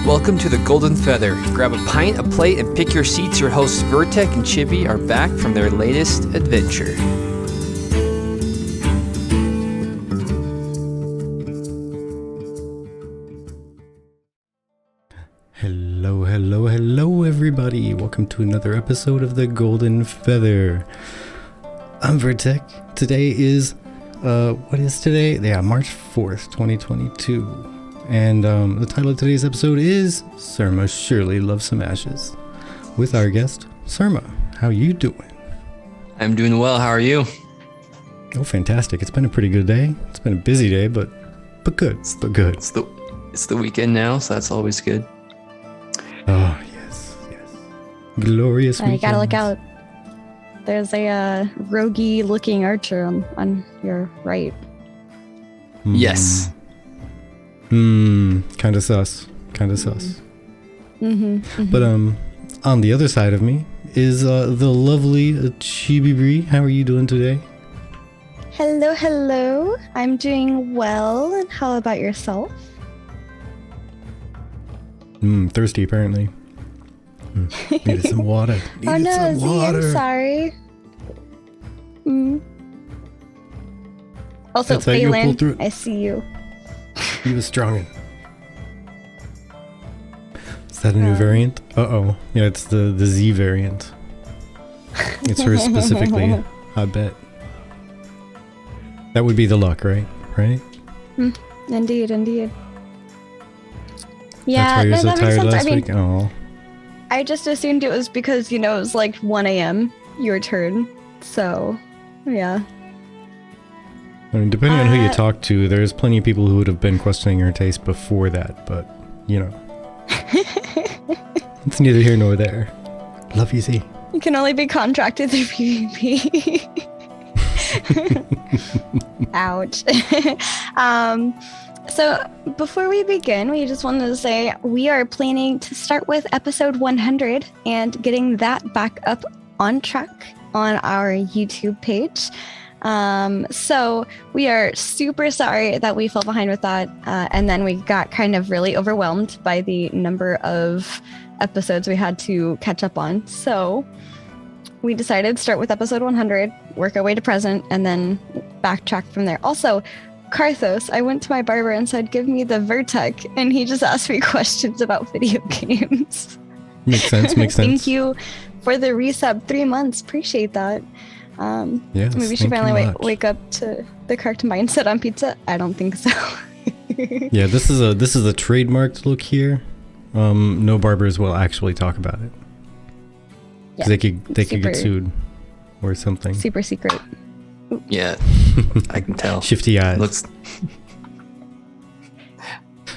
Welcome to the Golden Feather. Grab a pint, a plate, and pick your seats. Your hosts Vertek and Chibi are back from their latest adventure. Hello everybody. Welcome to another episode of the Golden Feather. I'm Vertek. Today is, what is today? Yeah, March 4th, 2022. And the title of today's episode is Surma Surely Loves Some Ashes. With our guest, Surma. How you doing? I'm doing well. How are you? Oh, fantastic. It's been a pretty good day. It's been a busy day, but good. It's the weekend now, so that's always good. Oh, yes. Glorious weekend. You gotta look out. There's a roguey looking archer on your right. Yes. Kinda sus. But on the other side of me is the lovely Chibi. How are you doing today? Hello. I'm doing well. And how about yourself? Thirsty apparently. Needed some water. Oh no, Z, I'm sorry. Also, Phelan, I see you. He was strong. Is that a new variant? Uh-oh. Yeah, it's the Z variant. It's her specifically, I bet. That would be the luck, right? Indeed. That's Yeah, why you were so tired last week? Oh. I just assumed it was because, it was like 1 a.m. your turn. So, yeah. I mean, depending on who you talk to, there's plenty of people who would have been questioning your taste before that, but, it's neither here nor there. Love you, Z. You can only be contracted through PvP. Ouch. So before we begin, we just wanted to say we are planning to start with episode 100 and getting that back up on track on our YouTube page. So we are super sorry that we fell behind with that. And then we got kind of really overwhelmed by the number of episodes we had to catch up on. So we decided to start with episode 100, work our way to present, and then backtrack from there. Also, Karthos, I went to my barber and said, give me the Vertek, and he just asked me questions about video games. Makes sense. Thank you for the resub, 3 months. Appreciate that. Yes, maybe we should finally wake up to the correct mindset on pizza. I don't think so. Yeah, this is a trademarked look here. No barbers will actually talk about it. Yeah, they could get sued or something. Super secret. Yeah, I can tell. Shifty eyes.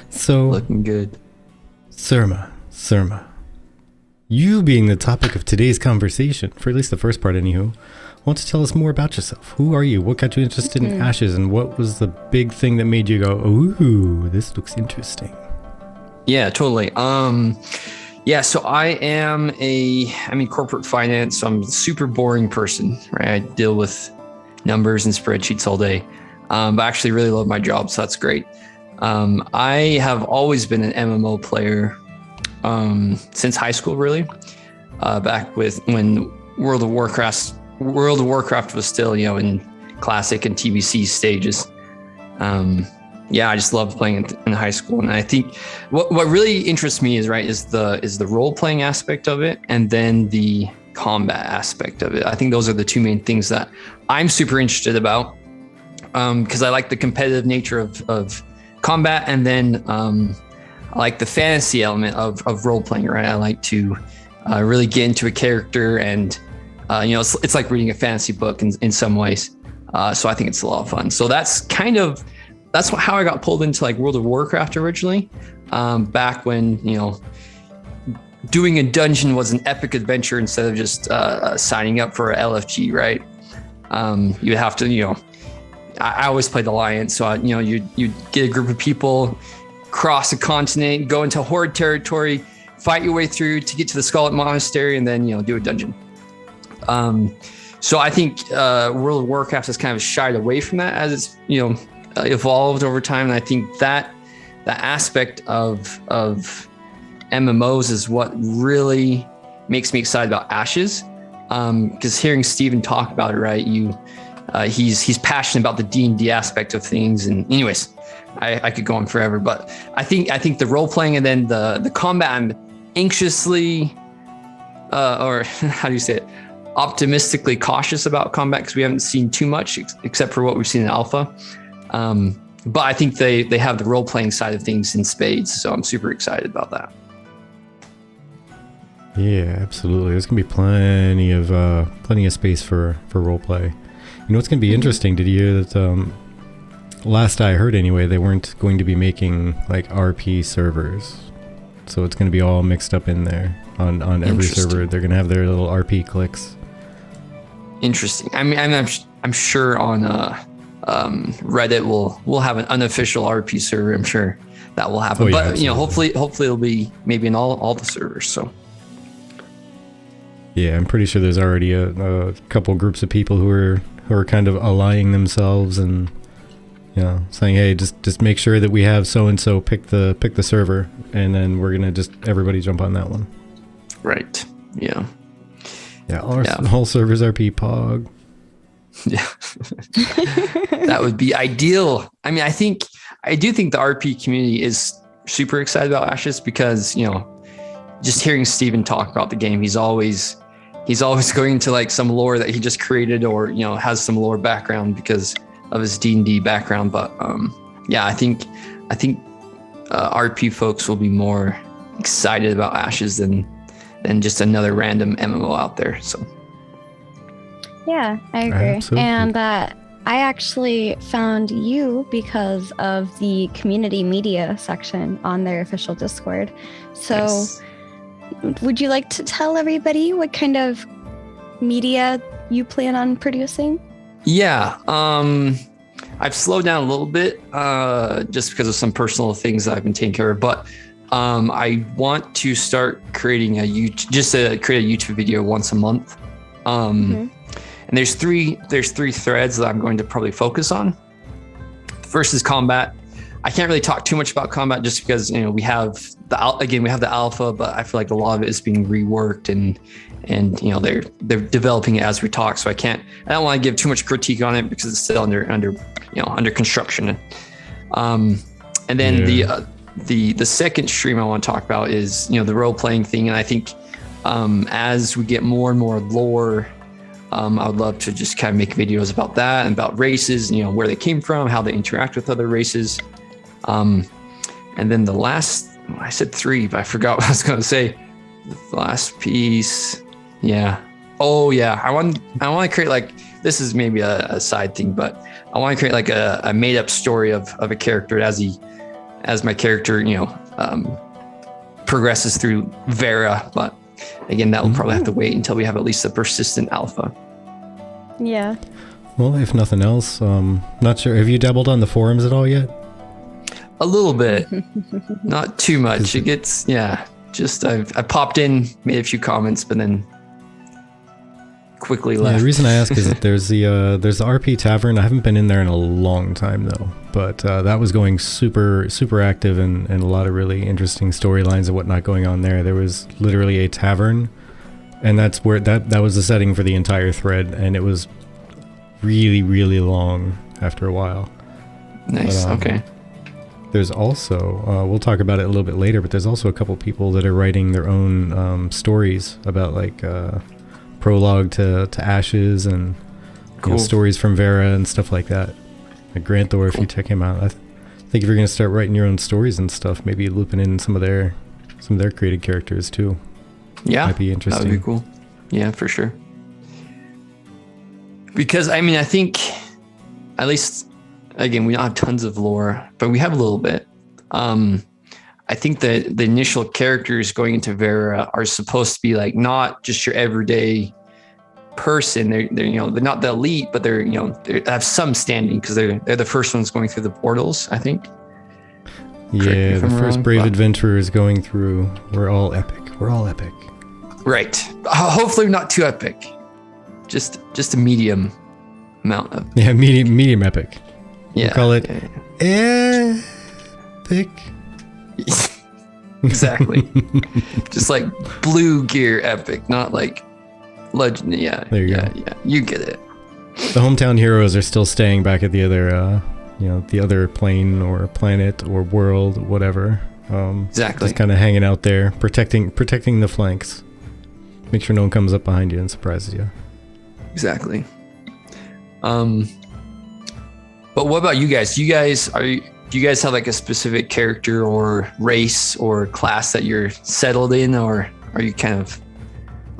So looking good. Surma, you being the topic of today's conversation, for at least the first part anywho, want to tell us more about yourself. Who are you? What got you interested in ashes? And what was the big thing that made you go, ooh, this looks interesting? Yeah, totally. So I am I'm in corporate finance, so I'm a super boring person, right? I deal with numbers and spreadsheets all day, but I actually really love my job, so that's great. I have always been an MMO player since high school, really. Back when World of Warcraft was still, in classic and TBC stages. I just loved playing in high school, and I think what really interests me is the role playing aspect of it, and then the combat aspect of it. I think those are the two main things that I'm super interested about, because I like the competitive nature of combat, and then I like the fantasy element of role playing. Right, I like to really get into a character, and it's like reading a fantasy book in some ways. So I think it's a lot of fun. So that's how I got pulled into like World of Warcraft originally, back when, doing a dungeon was an epic adventure instead of just signing up for a LFG, right? You have to, I always played Alliance, so you'd get a group of people, cross a continent, go into Horde territory, fight your way through to get to the Scarlet Monastery, and then do a dungeon. So I think World of Warcraft has kind of shied away from that as it's evolved over time, and I think that the aspect of MMOs is what really makes me excited about Ashes. Because hearing Steven talk about it, right? He's passionate about the D&D aspect of things. And anyways, I could go on forever, but I think the role playing and then the combat, I'm anxiously, or how do you say it? Optimistically cautious about combat because we haven't seen too much except for what we've seen in alpha. But I think they have the role playing side of things in spades, so I'm super excited about that. Yeah, absolutely. There's gonna be plenty of space for role play. You know what's gonna be interesting? Did you hear that? Last I heard, anyway, they weren't going to be making like RP servers, so it's gonna be all mixed up in there on every server. They're gonna have their little RP cliques. Interesting. I mean, I'm sure on Reddit we'll have an unofficial RP server. I'm sure that will happen. But absolutely. Hopefully it'll be maybe in all the servers. So. Yeah, I'm pretty sure there's already a couple groups of people who are kind of allying themselves and saying, hey, just make sure that we have so and so pick the server, and then we're gonna just everybody jump on that one. Right. Yeah. Yeah. All servers are PPOG. Yeah. That would be ideal. I mean, I do think the RP community is super excited about Ashes because just hearing Steven talk about the game, he's always going into like some lore that he just created or has some lore background because of his D&D background. But I think RP folks will be more excited about Ashes than just another random MMO out there. So yeah, I agree. Absolutely. And I actually found you because of the community media section on their official Discord. So nice. Would you like to tell everybody what kind of media you plan on producing? Yeah, I've slowed down a little bit just because of some personal things that I've been taking care of. But I want to start creating create a YouTube video once a month. And there's three threads that I'm going to probably focus on. The first is combat. I can't really talk too much about combat just because we have the alpha, but I feel like a lot of it is being reworked and they're developing it as we talk. So I don't want to give too much critique on it because it's still under construction. And then the second stream I want to talk about is the role playing thing, and I think as we get more and more lore, I would love to just kind of make videos about that and about races, where they came from, how they interact with other races. And then the last, I said 3, but I forgot what I was going to say. The last piece. Yeah. Oh yeah. I want to create like, this is maybe a side thing, but I want to create like a made up story of a character as my character, progresses through Vera. But again, that will probably have to wait until we have at least a persistent alpha. Yeah. Well, if nothing else, not sure. Have you dabbled on the forums at all yet? A little bit, not too much. It gets, just I popped in, made a few comments, but then quickly left. Yeah, the reason I ask is that there's the RP Tavern. I haven't been in there in a long time though, but that was going super active and a lot of really interesting storylines and whatnot going on there. There was literally a tavern, and that's where that was the setting for the entire thread, and it was really long after a while. Nice. But, okay. There's also, we'll talk about it a little bit later, but there's also a couple people that are writing their own stories about like prologue to Ashes and stories from Vera and stuff like that. Like Grant Thor, if you check him out, I think if you're going to start writing your own stories and stuff, maybe looping in some of their created characters too. Yeah, might be interesting. That would be cool. Yeah, for sure. Because I mean, I think at least. Again, we don't have tons of lore, but we have a little bit. I think that the initial characters going into Vera are supposed to be like not just your everyday person. They're not the elite, but they have some standing because they're the first ones going through the portals, I think. Yeah, the first brave adventurers going through. We're all epic. Right. Hopefully not too epic. Just a medium amount of. Yeah, medium epic. Yeah. We'll call it epic. Exactly. Just like blue gear epic, not like legend. Yeah. There you go. Yeah. You get it. The hometown heroes are still staying back at the other, the other plane or planet or world, whatever. Exactly. Just kind of hanging out there, protecting the flanks. Make sure no one comes up behind you and surprises you. Exactly. But what about you guys? Do you guys have like a specific character or race or class that you're settled in, or are you kind of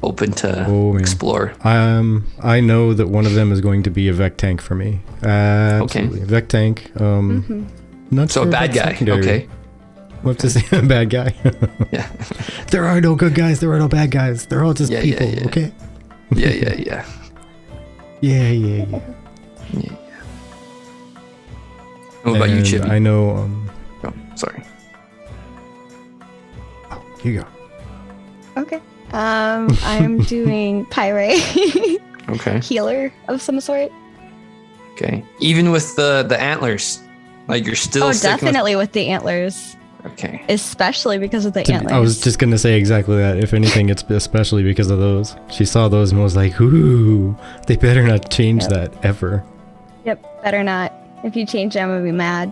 open to explore? I know that one of them is going to be a Vec tank for me. Absolutely. Okay. Vec tank. Not so sure a bad guy. secondary. Okay. We'll have to say a bad guy. Yeah. There are no good guys. There are no bad guys. They're all just people. Yeah. Okay. Yeah. Yeah. What about you, Chippy? I know. Oh, sorry. Oh, here you go. Okay. I'm doing Py'rai. Okay. Healer of some sort. Okay. Even with the antlers, like you're still sticking definitely with the antlers. Okay. Especially because of the antlers. I was just gonna say exactly that. If anything, it's especially because of those. She saw those and was like, "Ooh, they better not change that ever." Yep, better not. If you change them, I'm gonna be mad.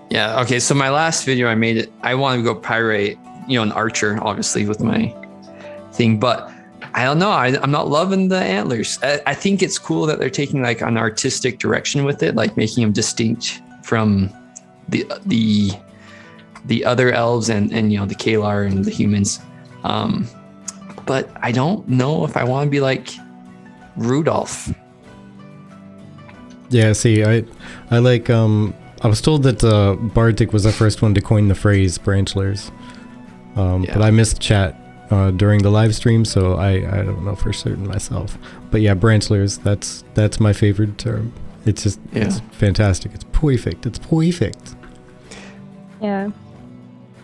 Yeah. Okay. So my last video, I made it. I wanted to go Py'rai, an archer, obviously with my thing, but I don't know. I'm not loving the antlers. I think it's cool that they're taking like an artistic direction with it, like making them distinct from the other elves and the Kalar and the humans. But I don't know if I want to be like Rudolph. Yeah, see, I like, I was told that Bartik was the first one to coin the phrase branchlers. But I missed chat during the live stream, so I don't know for certain myself. But yeah, branchlers, that's my favorite term. It's just, it's fantastic. It's perfect. Yeah.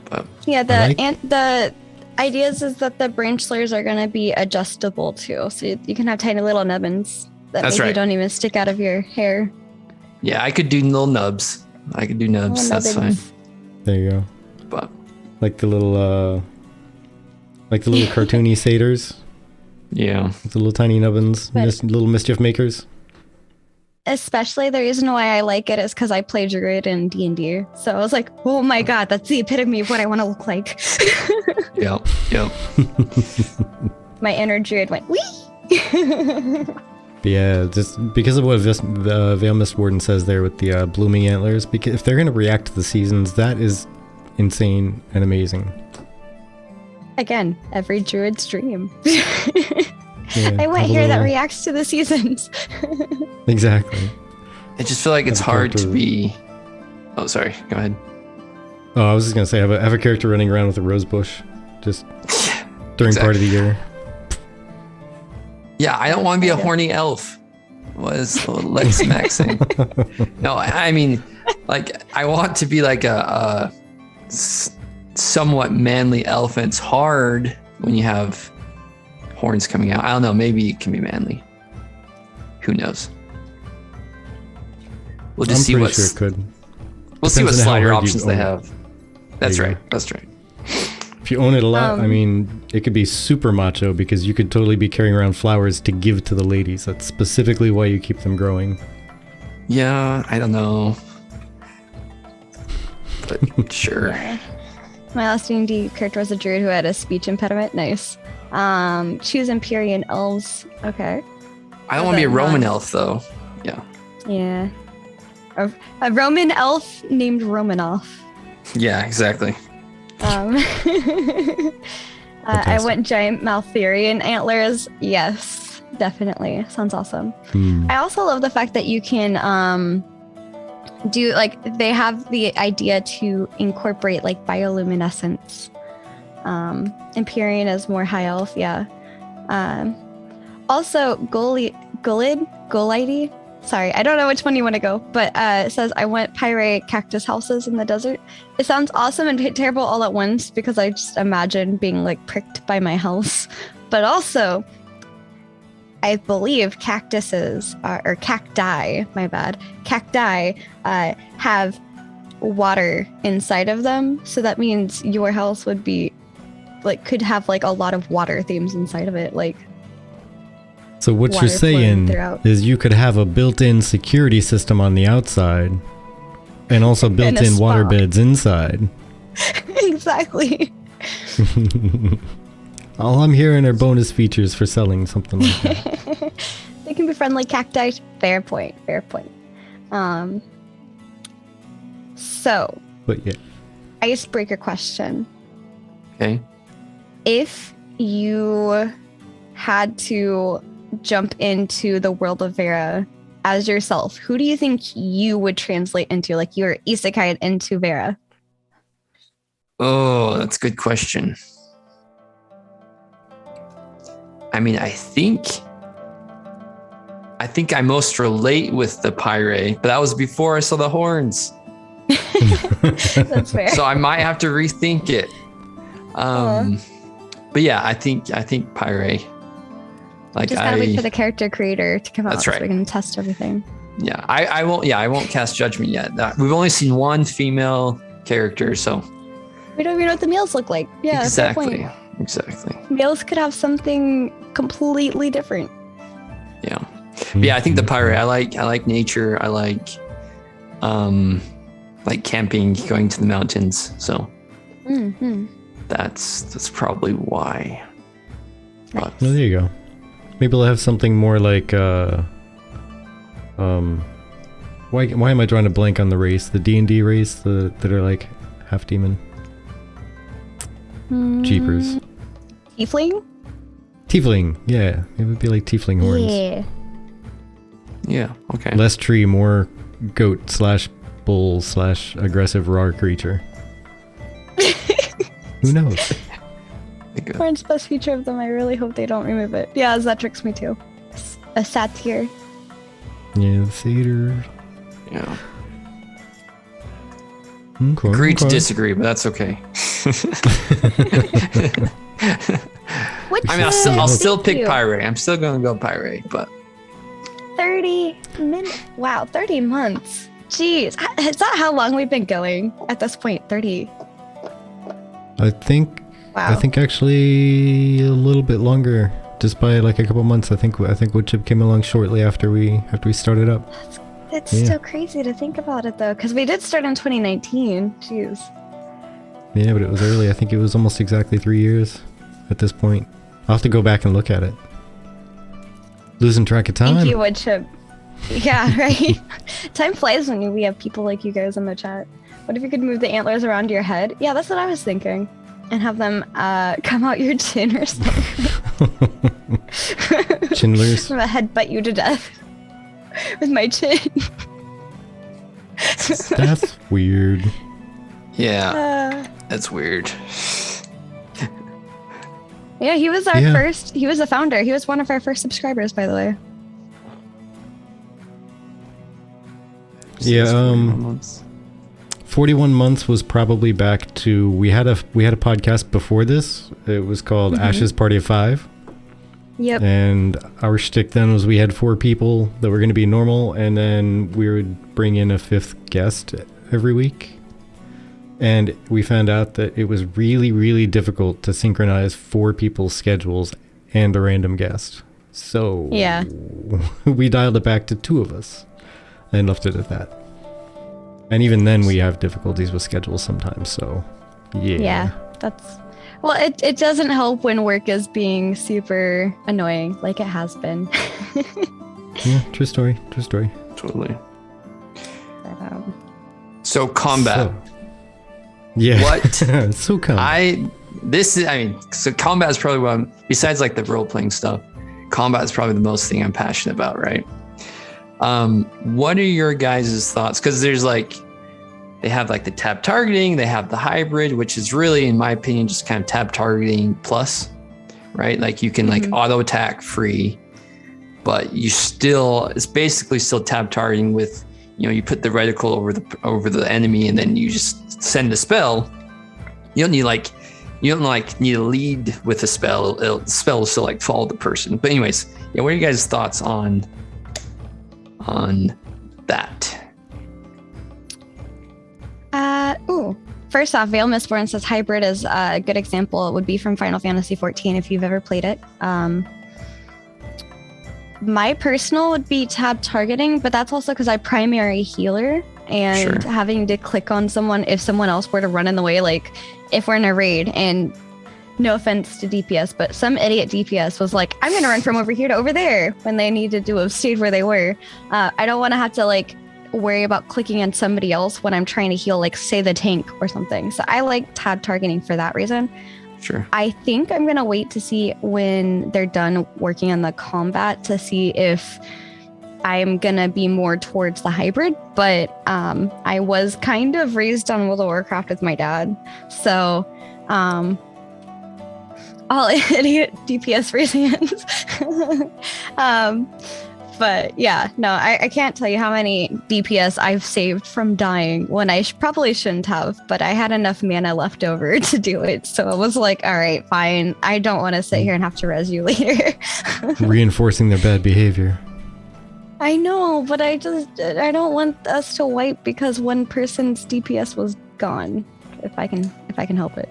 But The ideas is that the branchlers are going to be adjustable too. So you can have tiny little nubbins that maybe don't even stick out of your hair. Yeah, I could do little nubs. That's fine. There you go. But like the little cartoony satyrs. Yeah. The little tiny nubbins, little mischief makers. Especially the reason why I like it is because I play Druid in D&D. So I was like, oh my god, that's the epitome of what I want to look like. Yep. My inner Druid went, wee! But yeah, just because of what Veil Mist Warden says there with the blooming antlers, because if they're going to react to the seasons, that is insane and amazing. Again, every Druid's dream. Yeah, I want hair that reacts to the seasons. Exactly. I just feel like it's hard to be... Oh, sorry. Go ahead. Oh, I was just going to say, I have a character running around with a rose bush just during part of the year. Yeah, I don't want to be a horny elf. Was Lex Max saying? No, I mean, like, I want to be like a somewhat manly elf. And it's hard when you have horns coming out. I don't know. Maybe it can be manly. Who knows? We'll just see what. Sure it could. We'll see what Depends on how slider hard you options they own it. have. That's right. That's right. If you own it a lot, I mean, it could be super macho because you could totally be carrying around flowers to give to the ladies. That's specifically why you keep them growing. Yeah, I don't know. But sure. Yeah. My last D&D character was a druid who had a speech impediment. Nice. Choose Empyrean elves. Okay. I don't want to be a Roman elf, though. Yeah. Yeah. A Roman elf named Romanov. Yeah, exactly. I went giant Maltherian antlers. Yes, definitely. Sounds awesome. I also love the fact that you can do, like, they have the idea to incorporate like bioluminescence. Empyrean is more high elf, yeah. Also Golide. Sorry, I don't know which one you want to go, but it says, I want Py'rai cactus houses in the desert. It sounds awesome and terrible all at once because I just imagine being like pricked by my house. But also, I believe cactuses, or cacti, my bad, cacti have water inside of them. So that means your house would be like could have like a lot of water themes inside of it. Like So what you're water flowing saying throughout. is you could have a built-in security system on the outside and also And a built-in spa. water beds inside. Exactly. All I'm hearing are bonus features for selling something like that. They can be friendly cacti. Fair point. Fair point. So, But yeah. icebreaker question. Okay. If you had to jump into the world of Vera as yourself, who do you think you would translate into? Like you're isekai into Vera. Oh, that's a good question. I mean, I think I most relate with the Py'rai, but that was before I saw the horns. That's fair. So I might have to rethink it. But yeah, I think Py'rai. Like Just gotta wait for the character creator to come out That's so right. we can test everything. Yeah, I won't cast judgment yet. We've only seen one female character, so We don't even know what the males look like. Yeah, fair point. exactly. Males could have something completely different. Yeah. But yeah, I think the Py'rai. I like nature. I like camping, going to the mountains. So Mm-hmm. that's probably why. But Well, there you go. Maybe we'll have something more like why am I drawing a blank on the race? The D&D race that are like half demon. Jeepers. Tiefling? Tiefling, yeah. It would be like tiefling horns. Yeah. yeah, okay. Less tree, more goat / bull / aggressive raw creature. Who knows? Good. Horn's best feature of them. I really hope they don't remove it. Yeah, that tricks me too. A satyr. Yeah, the satyr. Yeah. Okay, Agree to okay. disagree, but that's okay. Which I mean, I'll still thank pick you. Py'rai. I'm still gonna go Py'rai, but 30 minutes. Wow, 30 months. Jeez. Is that how long we've been going at this point? 30. I think Wow. actually a little bit longer, just by like a couple months. I think Woodchip came along shortly after we started up. It's Yeah. still crazy to think about it though, because we did start in 2019. Jeez. Yeah, but it was early. I think it was almost exactly 3 years at this point. I'll have to go back and look at it. Losing track of time. Thank you, Woodchip. Yeah, right? Time flies when we have people like you guys in the chat. What if you could move the antlers around your head? Yeah, that's what I was thinking. And have them come out your chin or something. Chinlers. I'm gonna headbutt you to death with my chin. That's weird. yeah, that's weird. Yeah, he was our Yeah. first. He was a founder. He was one of our first subscribers, by the way. Yeah, 41 months. 41 months was probably back to we had a podcast before this. It was called Ash's Party of 5. Yep. And our shtick then was we had 4 people that were going to be normal, and then we would bring in a 5th guest every week. And we found out that it was really, really difficult to synchronize 4 people's schedules and a random guest. So Yeah. we dialed it back to 2 of us and left it at that. And even then we have difficulties with schedules sometimes, so Yeah, that's well. It doesn't help when work is being super annoying, like it has been. Yeah, true story. Totally. But, So combat. So, yeah. What? So come. So combat is probably one, besides like the role playing stuff, combat is probably the most thing I'm passionate about, right? What are your guys' thoughts? Because there's like, they have like the tab targeting, they have the hybrid, which is really, in my opinion, just kind of tab targeting plus, right? Like you can like auto attack free, but it's basically still tab targeting with, you put the reticle over the enemy and then you just send a spell. You don't need need to lead with a spell. The spell will still like follow the person. But anyways, yeah, what are you guys' thoughts on that? first off, Veil Mistborn says hybrid is a good example. It would be from Final Fantasy 14 if you've ever played it. My personal would be tab targeting, but that's also because I primary healer and having to click on someone if someone else were to run in the way, like if we're in a raid, and no offense to DPS, but some idiot DPS was like, I'm going to run from over here to over there when they needed to have stayed where they were. I don't want to have to like worry about clicking on somebody else when I'm trying to heal, like say the tank or something. So I like tab targeting for that reason. Sure. I think I'm going to wait to see when they're done working on the combat to see if I'm going to be more towards the hybrid. But I was kind of raised on World of Warcraft with my dad. So all idiot DPS raising hands. But yeah, no, I can't tell you how many DPS I've saved from dying when I probably shouldn't have, but I had enough mana left over to do it. So I was like, all right, fine. I don't want to sit here and have to res you later. Reinforcing their bad behavior. I know, but I don't want us to wipe because one person's DPS was gone. If I can help it.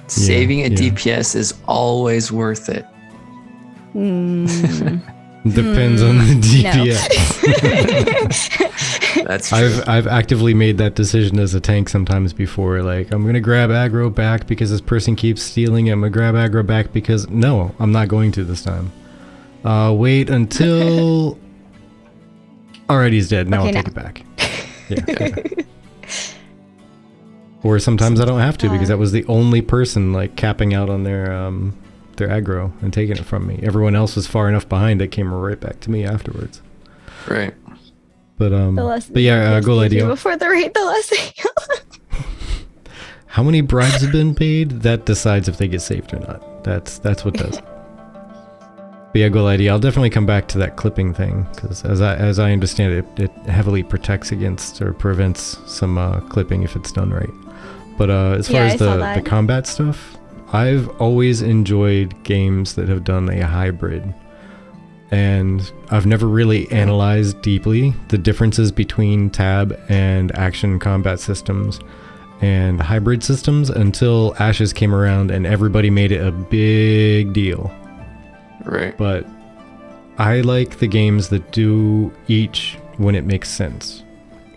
Saving a DPS is always worth it. Depends on the DPS. No. That's true. I've actively made that decision as a tank sometimes before. Like, I'm gonna grab aggro back because this person keeps stealing. I'm gonna grab aggro back because no, I'm not going to this time. Wait until. Alright, he's dead. Now I'll take it back. Yeah. Or sometimes I don't have to because that was the only person like capping out on their aggro and taking it from me. Everyone else was far enough behind it came right back to me afterwards. Right. But yeah, go idea. Before the raid, the less How many bribes have been paid? That decides if they get saved or not. That's what does. But yeah, go idea. I'll definitely come back to that clipping thing because as I understand it, it heavily protects against or prevents some clipping if it's done right. But as far as the combat stuff, I've always enjoyed games that have done a hybrid, and I've never really analyzed deeply the differences between tab and action combat systems and hybrid systems until Ashes came around and everybody made it a big deal. Right. But I like the games that do each when it makes sense.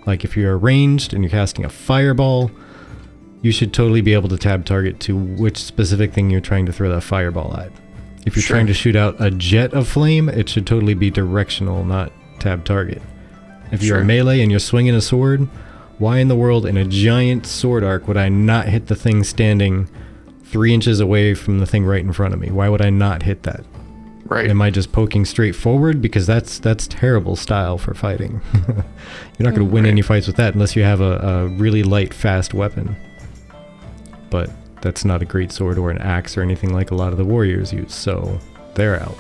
Like if you're ranged and you're casting a fireball, you should totally be able to tab target to which specific thing you're trying to throw that fireball at. If you're trying to shoot out a jet of flame, it should totally be directional, not tab target. If you're a melee and you're swinging a sword, why in the world in a giant sword arc would I not hit the thing standing 3 inches away from the thing right in front of me? Why would I not hit that? Right. Am I just poking straight forward? Because that's terrible style for fighting. You're not going to win any fights with that unless you have a really light, fast weapon. But that's not a great sword or an axe or anything like a lot of the warriors use, so they're out.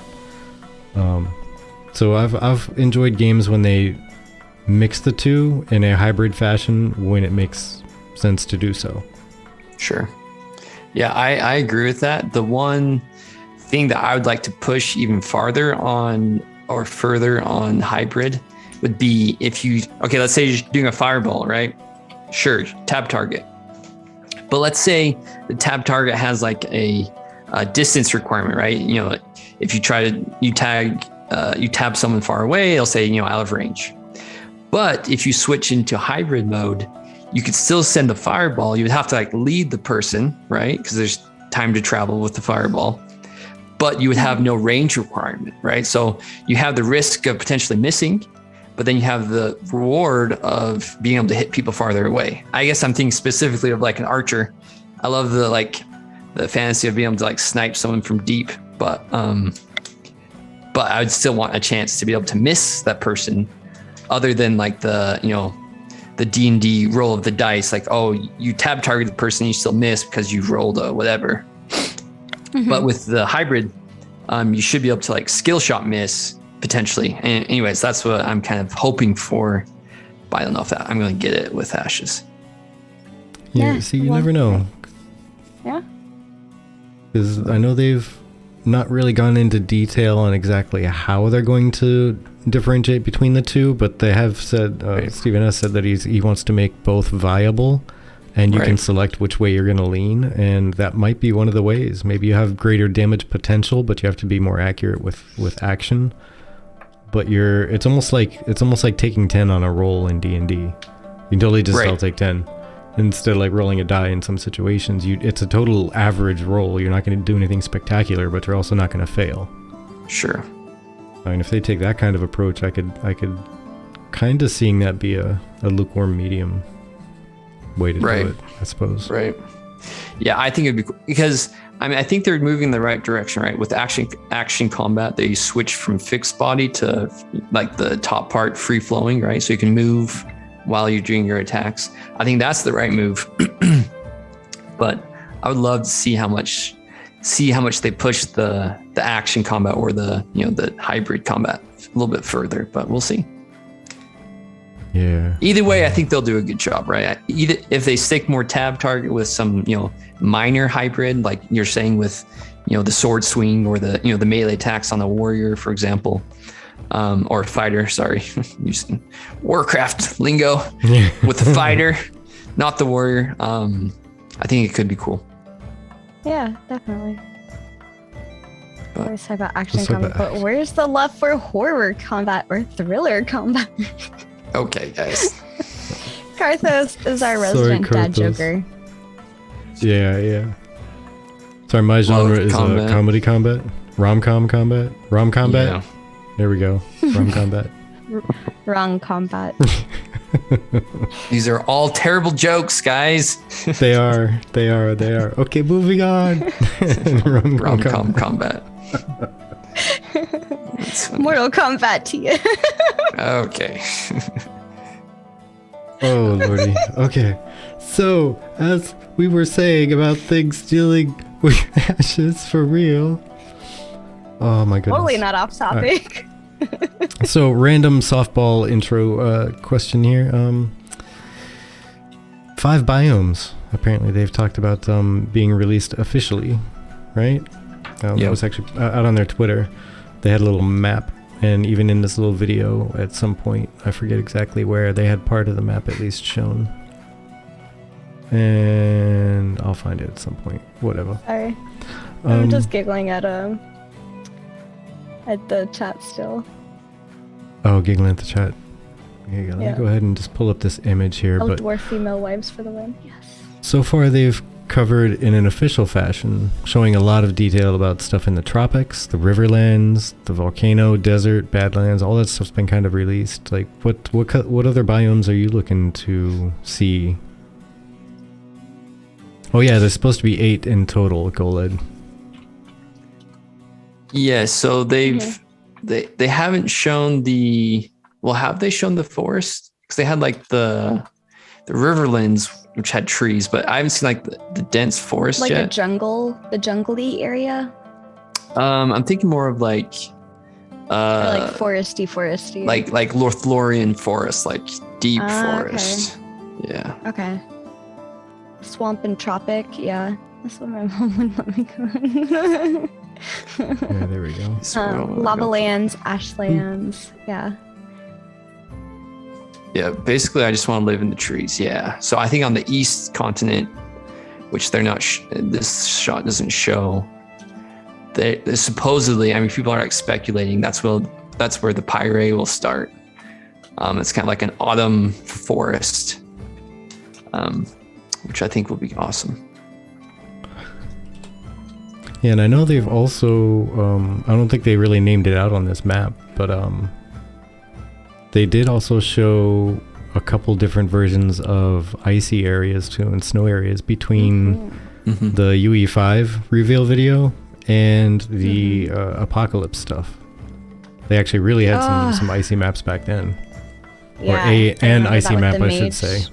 So I've enjoyed games when they mix the two in a hybrid fashion when it makes sense to do so. Sure. Yeah, I agree with that. The one thing that I would like to push even farther on or further on hybrid would be if let's say you're doing a fireball, right? Sure, tab target. But let's say the tab target has like a distance requirement, right? You know, if you tab someone far away, it'll say, out of range. But if you switch into hybrid mode, you could still send the fireball. You would have to like lead the person, right? Because there's time to travel with the fireball. But you would have no range requirement, right? So you have the risk of potentially missing, but then you have the reward of being able to hit people farther away. I guess I'm thinking specifically of like an archer. I love the fantasy of being able to like snipe someone from deep, but I would still want a chance to be able to miss that person, other than like the D&D roll of the dice. Like, oh, you tab target the person, you still miss because you've rolled a whatever. Mm-hmm. But with the hybrid, you should be able to like skill shot miss potentially. And anyways, that's what I'm kind of hoping for, but I don't know if I'm going to get it with Ashes. Yeah, see, you never know. Yeah. Because I know they've not really gone into detail on exactly how they're going to differentiate between the two, but they have said, Stephen S. said that he wants to make both viable and you can Right. select which way you're going to lean, and that might be one of the ways. Maybe you have greater damage potential, but you have to be more accurate with action. But it's almost like taking 10 on a roll in D&D. You can totally just Right. I'll take 10. Instead of like rolling a die in some situations, it's a total average roll. You're not going to do anything spectacular, but you're also not going to fail. Sure. I mean, if they take that kind of approach, I could kind of seeing that be a lukewarm medium way to Right. do it, I suppose. Right. Yeah, I think it'd be cool because I think they're moving in the right direction, right? With action combat, they switch from fixed body to like the top part free flowing, right? So you can move while you're doing your attacks. I think that's the right move. But I would love to see how much they push the action combat or the hybrid combat a little bit further, but we'll see. Yeah. Either way, I think they'll do a good job, right? Either if they stick more tab target with some, minor hybrid, like you're saying with, the sword swing or the melee attacks on the warrior, for example, or fighter. Sorry, using Warcraft lingo with the fighter, not the warrior. I think it could be cool. Yeah, definitely. But- Always talk about action Let's talk combat, about but where's the love for horror combat or thriller combat? Okay, guys. Karthos is our Sorry, resident dad Karthos. joker. Yeah. Sorry, my genre is combat. comedy combat, rom-com combat, rom combat. Yeah. There we go, rom combat. Wrong combat. These are all terrible jokes, guys. They are. Okay, moving on. Rom-com combat. That's funny. Mortal Kombat to you. Okay. Oh lordy. Okay. So as we were saying about things dealing with ashes for real. Oh my goodness. Totally not off topic. So random softball intro question here. 5 biomes. Apparently they've talked about being released officially, right? It Yep. was actually out on their Twitter. They had a little map, and even in this little video at some point, I forget exactly where, they had part of the map at least shown. And I'll find it at some point. Whatever. Sorry. I'm Um, just giggling at the chat still. Oh, giggling at the chat. Okay, let me Yeah. go ahead and just pull up this image here. Oh, But dwarf female wives for the win. Yes. so far they've covered in an official fashion, showing a lot of detail about stuff in the tropics, the riverlands, the volcano, desert, badlands. All that stuff's been kind of released. Like, what other biomes are you looking to see? Oh yeah, there's supposed to be 8 in total, Goled. Yeah, so they haven't shown have they shown the forest? Because they had like the riverlands, which had trees, but I haven't seen like the dense forest Like yet. the jungle-y area. I'm thinking more of like Or like foresty. like Lothlorien forest, like deep Ah, okay. forest. Yeah. Okay. Swamp and tropic, yeah. That's what my mom would let me go. Yeah, there we go. Lava lands, ashlands, yeah. Yeah, basically, I just want to live in the trees. Yeah. So I think on the east continent, which they're not, this shot doesn't show. They supposedly, I mean, people are like speculating that's where the Py'rai will start. It's kind of like an autumn forest, which I think will be awesome. Yeah, and I know they've also, I don't think they really named it out on this map, but they did also show a couple different versions of icy areas too and snow areas between the UE5 reveal video and the Apocalypse stuff. They actually really had some icy maps back then. Yeah, Or an remember icy that with map, the I should mage. say.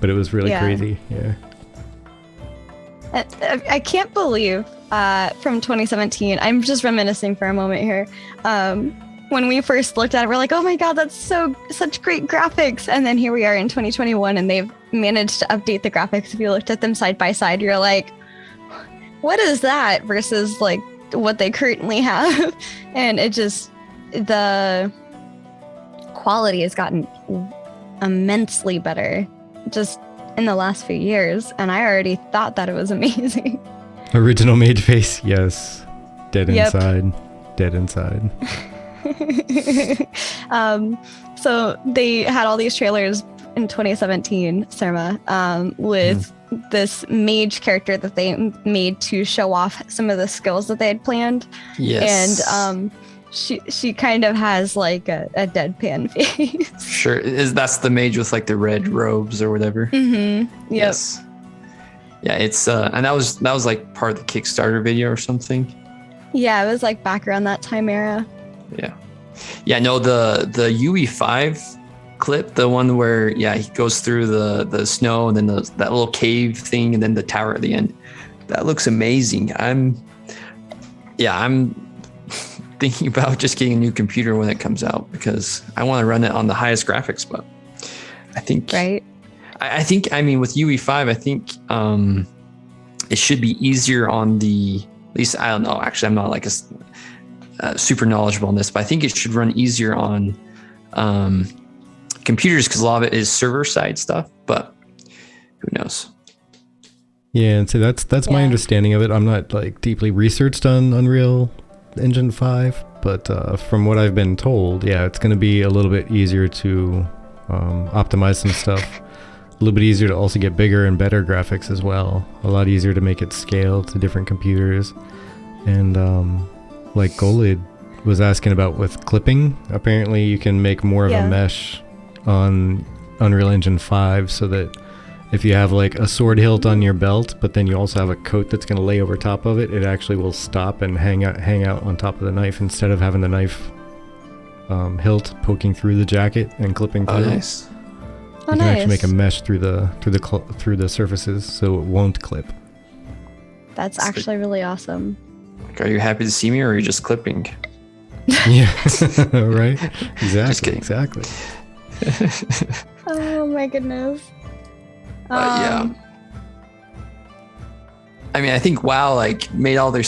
But it was really Yeah. crazy, yeah. I can't believe from 2017, I'm just reminiscing for a moment here. When we first looked at it, we're like, oh my God, that's such great graphics. And then here we are in 2021 and they've managed to update the graphics. If you looked at them side by side, you're like, what is that versus like what they currently have? And it just, the quality has gotten immensely better. Just in the last few years, and I already thought that it was amazing. Original mage face, yes. Dead Yep. inside. Dead inside. So they had all these trailers in 2017, Surma, with this mage character that they made to show off some of the skills that they had planned. Yes. And she kind of has like a deadpan face. Sure. That's the mage with like the red robes or whatever? Mm-hmm. Yep. Yes. Yeah, it's and that was like part of the Kickstarter video or something. Yeah, it was like back around that time era. Yeah, no, the UE5 clip, the one where he goes through the snow and then that little cave thing and then the tower at the end. That looks amazing. I'm thinking about just getting a new computer when it comes out because I want to run it on the highest graphics, but I think right. I think with UE5, I think it should be easier on the, at least I don't know, actually I'm not like a super knowledgeable on this, but I think it should run easier on computers because a lot of it is server side stuff, but who knows? Yeah, and so that's my understanding of it. I'm not like deeply researched on Unreal Engine 5, but from what I've been told, it's going to be a little bit easier to optimize some stuff. A little bit easier to also get bigger and better graphics as well. A lot easier to make it scale to different computers. And like Golid was asking about with clipping, apparently you can make more of a mesh on Unreal Engine 5 so that if you have like a sword hilt on your belt, but then you also have a coat that's going to lay over top of it, it actually will stop and hang out on top of the knife instead of having the knife hilt poking through the jacket and clipping through. Oh, nice. You can actually make a mesh through the surfaces so it won't clip. That's actually really awesome. Like, are you happy to see me or are you just clipping? Yeah, right? Exactly. Just kidding. Exactly. Oh my goodness. I think WoW like made all their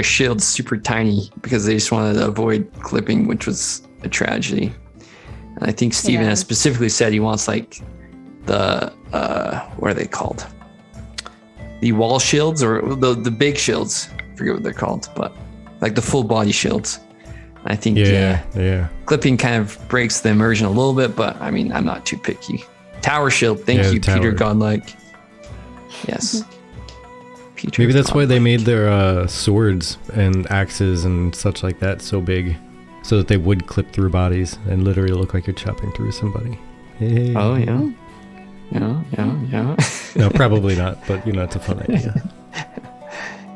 shields super tiny because they just wanted to avoid clipping, which was a tragedy. And I think Steven has specifically said he wants like the what are they called? The wall shields or the big shields. I forget what they're called, but like the full body shields. I think clipping kind of breaks the immersion a little bit, but I'm not too picky. Tower shield, thank you, Peter Godlike. Yes. Peter Maybe that's why they made their swords and axes and such like that so big, so that they would clip through bodies and literally look like you're chopping through somebody. Hey. Oh yeah. Yeah. No, probably not, but it's a fun idea.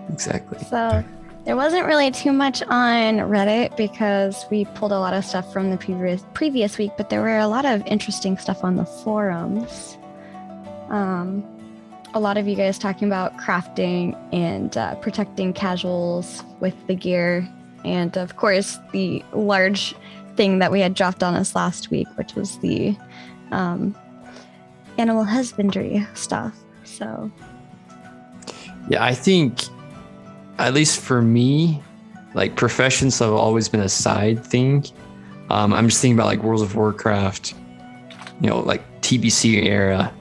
Exactly. So there wasn't really too much on Reddit because we pulled a lot of stuff from the previous week, but there were a lot of interesting stuff on the forums. A lot of you guys talking about crafting and protecting casuals with the gear. And of course, the large thing that we had dropped on us last week, which was the animal husbandry stuff. So yeah, I think at least for me, like professions have always been a side thing. I'm just thinking about like World of Warcraft, like TBC era.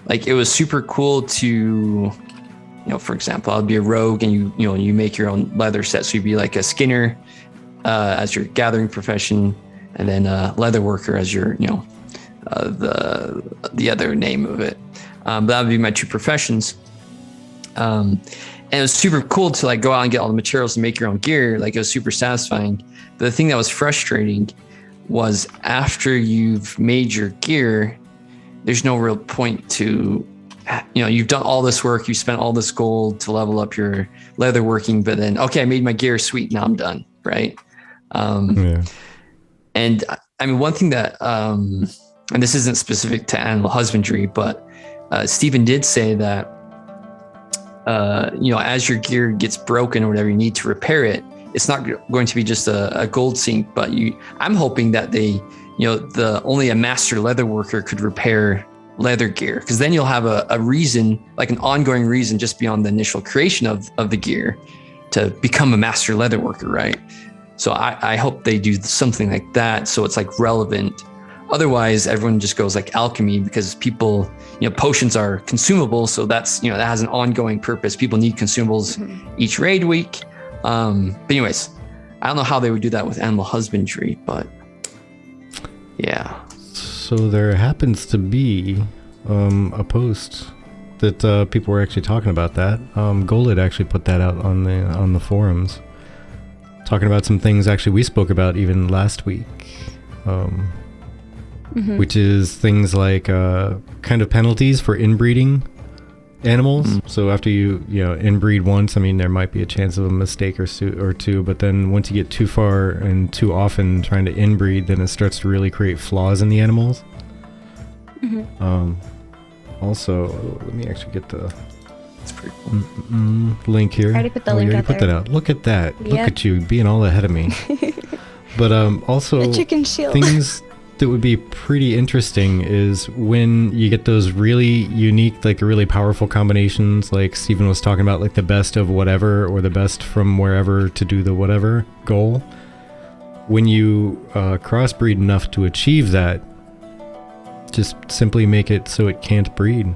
Like it was super cool to, for example, I'd be a rogue and you make your own leather set. So you'd be like a skinner as your gathering profession, and then a leather worker as your, the other name of it. But that would be my two professions. And it was super cool to like go out and get all the materials and make your own gear. Like it was super satisfying. But the thing that was frustrating was after you've made your gear, there's no real point to, you've done all this work, you spent all this gold to level up your leather working, but then, okay, I made my gear, sweet, now I'm done, right? And one thing that, and this isn't specific to animal husbandry, but Stephen did say that, as your gear gets broken or whatever, you need to repair it. It's not going to be just a gold sink, but I'm hoping that they, only a master leather worker could repair leather gear, because then you'll have a reason, like an ongoing reason, just beyond the initial creation of the gear, to become a master leather worker, right? So I hope they do something like that, so it's like relevant. Otherwise, everyone just goes like alchemy because people, potions are consumable. So that's, that has an ongoing purpose. People need consumables each raid week. But anyways, I don't know how they would do that with animal husbandry, but yeah. So there happens to be a post that people were actually talking about that. Golid actually put that out on the forums, talking about some things actually we spoke about even last week, which is things like kind of penalties for inbreeding animals. So after you inbreed once, I mean, there might be a chance of a mistake or two, but then once you get too far and too often trying to inbreed, then it starts to really create flaws in the animals. Also, let me actually get the link here. I already put the link out put there. that out. Look at that. Yep. Look at you being all ahead of me. But also The chicken shield. things that would be pretty interesting is when you get those really unique, like really powerful combinations, like Steven was talking about, like the best of whatever or the best from wherever to do the whatever goal. When you crossbreed enough to achieve that, just simply make it so it can't breed.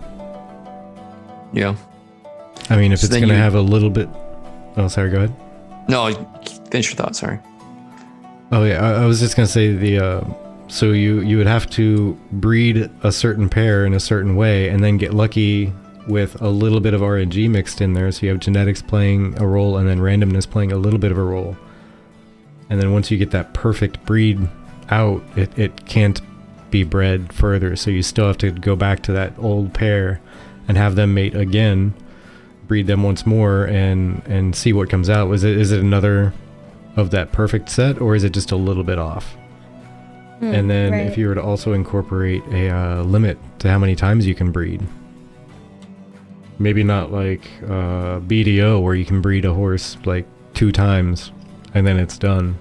Yeah. I mean, if So it's then going to you- have a little bit... Oh, sorry, go ahead. No, finish your thought. Sorry. Oh, yeah, I was just going to say so you would have to breed a certain pair in a certain way and then get lucky with a little bit of RNG mixed in there. So you have genetics playing a role and then randomness playing a little bit of a role. And then once you get that perfect breed out, it can't be bred further. So you still have to go back to that old pair and have them mate again, breed them once more and see what comes out. Is it another of that perfect set, or is it just a little bit off? And then right. if you were to also incorporate a limit to how many times you can breed, maybe not like BDO where you can breed a horse like 2 times and then it's done,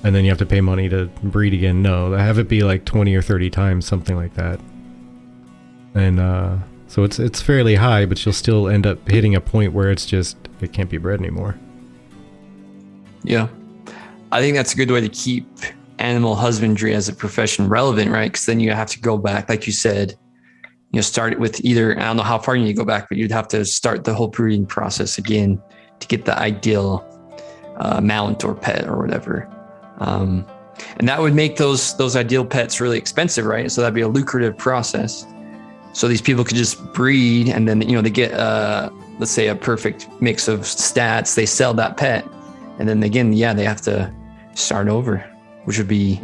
and then you have to pay money to breed again. No, have it be like 20 or 30 times, something like that. And so it's fairly high, but you'll still end up hitting a point where it can't be bred anymore. Yeah. I think that's a good way to keep animal husbandry as a profession relevant, right? Because then you have to go back, like you said, start it with either, I don't know how far you need to go back, but you'd have to start the whole breeding process again to get the ideal mount or pet or whatever. And that would make those ideal pets really expensive, right? So that'd be a lucrative process. So these people could just breed and then, they get, let's say, a perfect mix of stats. They sell that pet. And then again, they have to start over, which would be,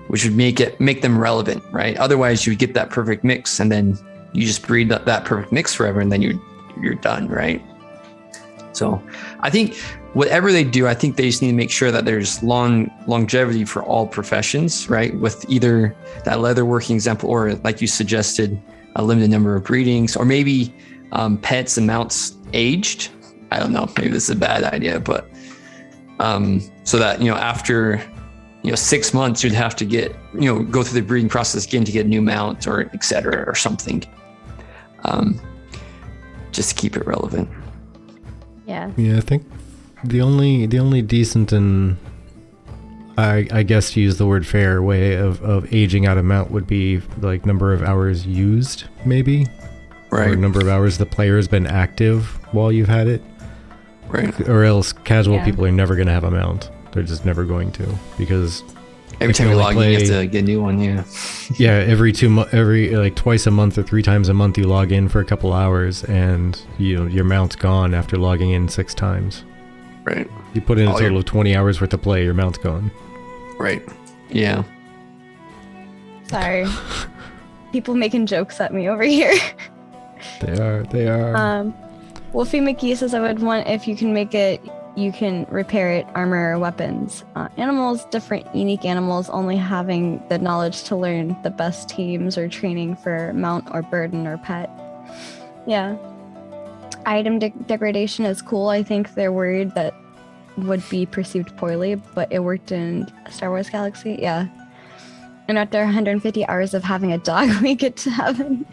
which would make them relevant, right? Otherwise, you would get that perfect mix, and then you just breed that perfect mix forever, and then you're done, right? So, I think whatever they do, I think they just need to make sure that there's longevity for all professions, right? With either that leather working example, or like you suggested, a limited number of breedings, or maybe pets and mounts aged. I don't know. Maybe this is a bad idea, but. So that, after, 6 months, you'd have to get, go through the breeding process again to get a new mount or et cetera or something. Just to keep it relevant. Yeah. Yeah, I think the only decent and I guess to use the word fair way of aging out a mount would be like number of hours used, maybe. Right. Or number of hours the player has been active while you've had it. Right. Or else casual Yeah. people are never going to have a mount. They're just never going to, because Every time you log in, you have to get a new one. Yeah. yeah, every like twice a month or 3 times a month you log in for a couple hours, and your mount's gone after logging in 6 times. Right. You put in a total of 20 hours worth of play, your mount's gone. Right. Yeah. Sorry. People making jokes at me over here. They are. Wolfie McGee says, I would want, if you can make it, you can repair it, armor or weapons. Animals, different unique animals, only having the knowledge to learn the best teams or training for mount or burden or pet. Yeah. Item degradation is cool. I think they're worried that would be perceived poorly, but it worked in Star Wars Galaxy. Yeah. And after 150 hours of having a dog, we get to have an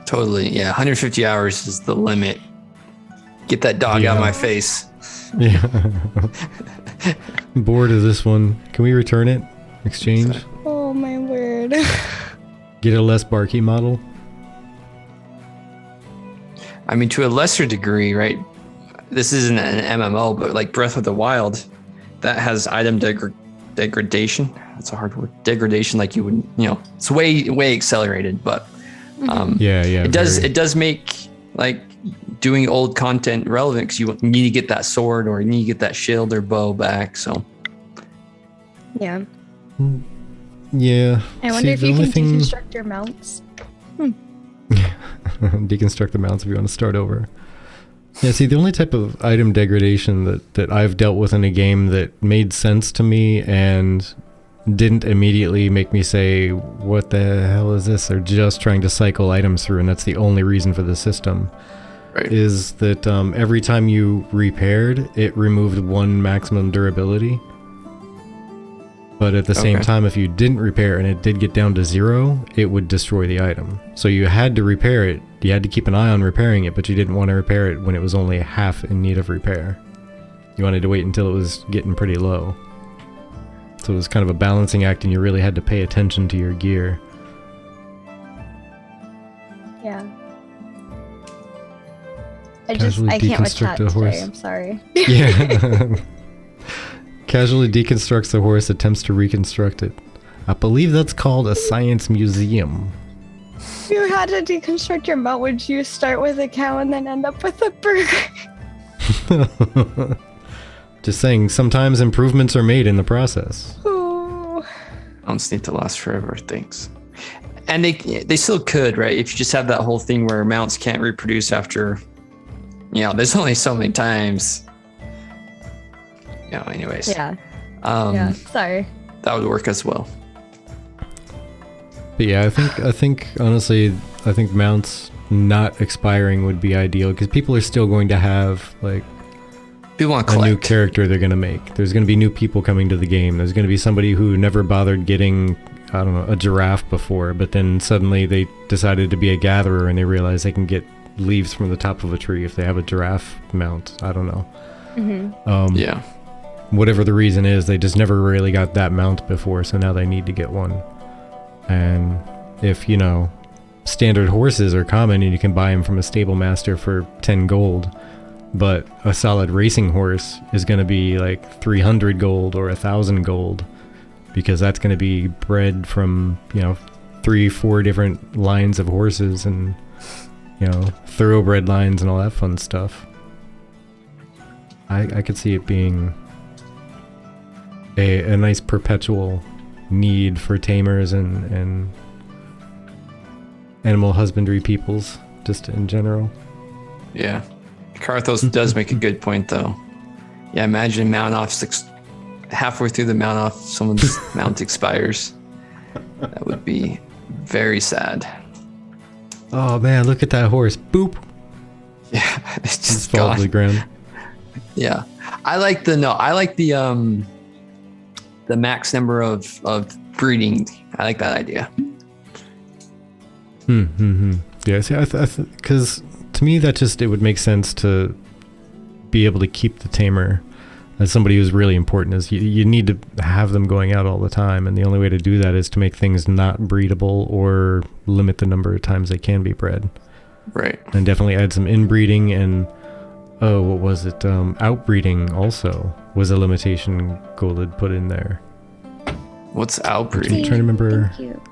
Totally. Yeah. 150 hours is the limit. Get that dog out of my face. Yeah. Bored of this one. Can we return it? Exchange? Oh God. Get a less barky model. I mean, to a lesser degree, right? This isn't an MMO, but like Breath of the Wild, that has item degradation. That's a hard word. Degradation, like you would, it's way accelerated, but Yeah. it does make like doing old content relevant because you need to get that sword or you need to get that shield or bow back. So Yeah. Yeah. I wonder if you can deconstruct your mounts. Deconstruct the mounts if you want to start over. Yeah, see, the only type of item degradation that I've dealt with in a game that made sense to me and didn't immediately make me say, what the hell is this? They're just trying to cycle items through, and that's the only reason for the system. right. Is that every time you repaired, it removed 1 maximum durability. But at the same time, if you didn't repair and it did get down to 0, it would destroy the item. So you had to repair it. You had to keep an eye on repairing it, but you didn't want to repair it when it was only half in need of repair. You wanted to wait until it was getting pretty low. So it was kind of a balancing act, and you really had to pay attention to your gear. Yeah. I Casually can't with deconstruct chat a horse. today. I'm sorry. Yeah. Casually deconstructs the horse, attempts to reconstruct it. I believe that's called a science museum. If you had to deconstruct your mount, would you start with a cow and then end up with a burger? Just saying, sometimes improvements are made in the process. Ooh. Mounts need to last forever, thanks. And they still could, right? If you just have that whole thing where mounts can't reproduce after, there's only so many times. Anyways. Yeah. Yeah. Sorry. That would work as well. But yeah, I think honestly, I think mounts not expiring would be ideal because people are still going to have like People want to a collect. new character they're going to make. There's going to be new people coming to the game. There's going to be somebody who never bothered getting, I don't know, a giraffe before, but then suddenly they decided to be a gatherer and they realize they can get leaves from the top of a tree if they have a giraffe mount. I don't know. Mm-hmm. Yeah. Whatever the reason is, they just never really got that mount before, so now they need to get one. And if, standard horses are common and you can buy them from a stable master for 10 gold, but a solid racing horse is going to be like 300 gold or 1,000 gold, because that's going to be bred from, 3-4 different lines of horses and, thoroughbred lines and all that fun stuff. I could see it being a nice perpetual need for tamers and animal husbandry peoples, just in general. Yeah. Karthos does make a good point, though. Yeah, imagine mount off halfway through the mount off, someone's mount expires. That would be very sad. Oh man, look at that horse. Boop. Yeah, it's Just just fall gone. to the ground. Yeah, I like the max number of breeding. I like that idea. Yeah, see, because to me it would make sense to be able to keep the tamer as somebody who's really important. Is you need to have them going out all the time, and the only way to do that is to make things not breedable or limit the number of times they can be bred. Right. And definitely add some inbreeding and what was it? Outbreeding also was a limitation Gold had put in there. What's I'm outbreeding? trying to remember. Thank you.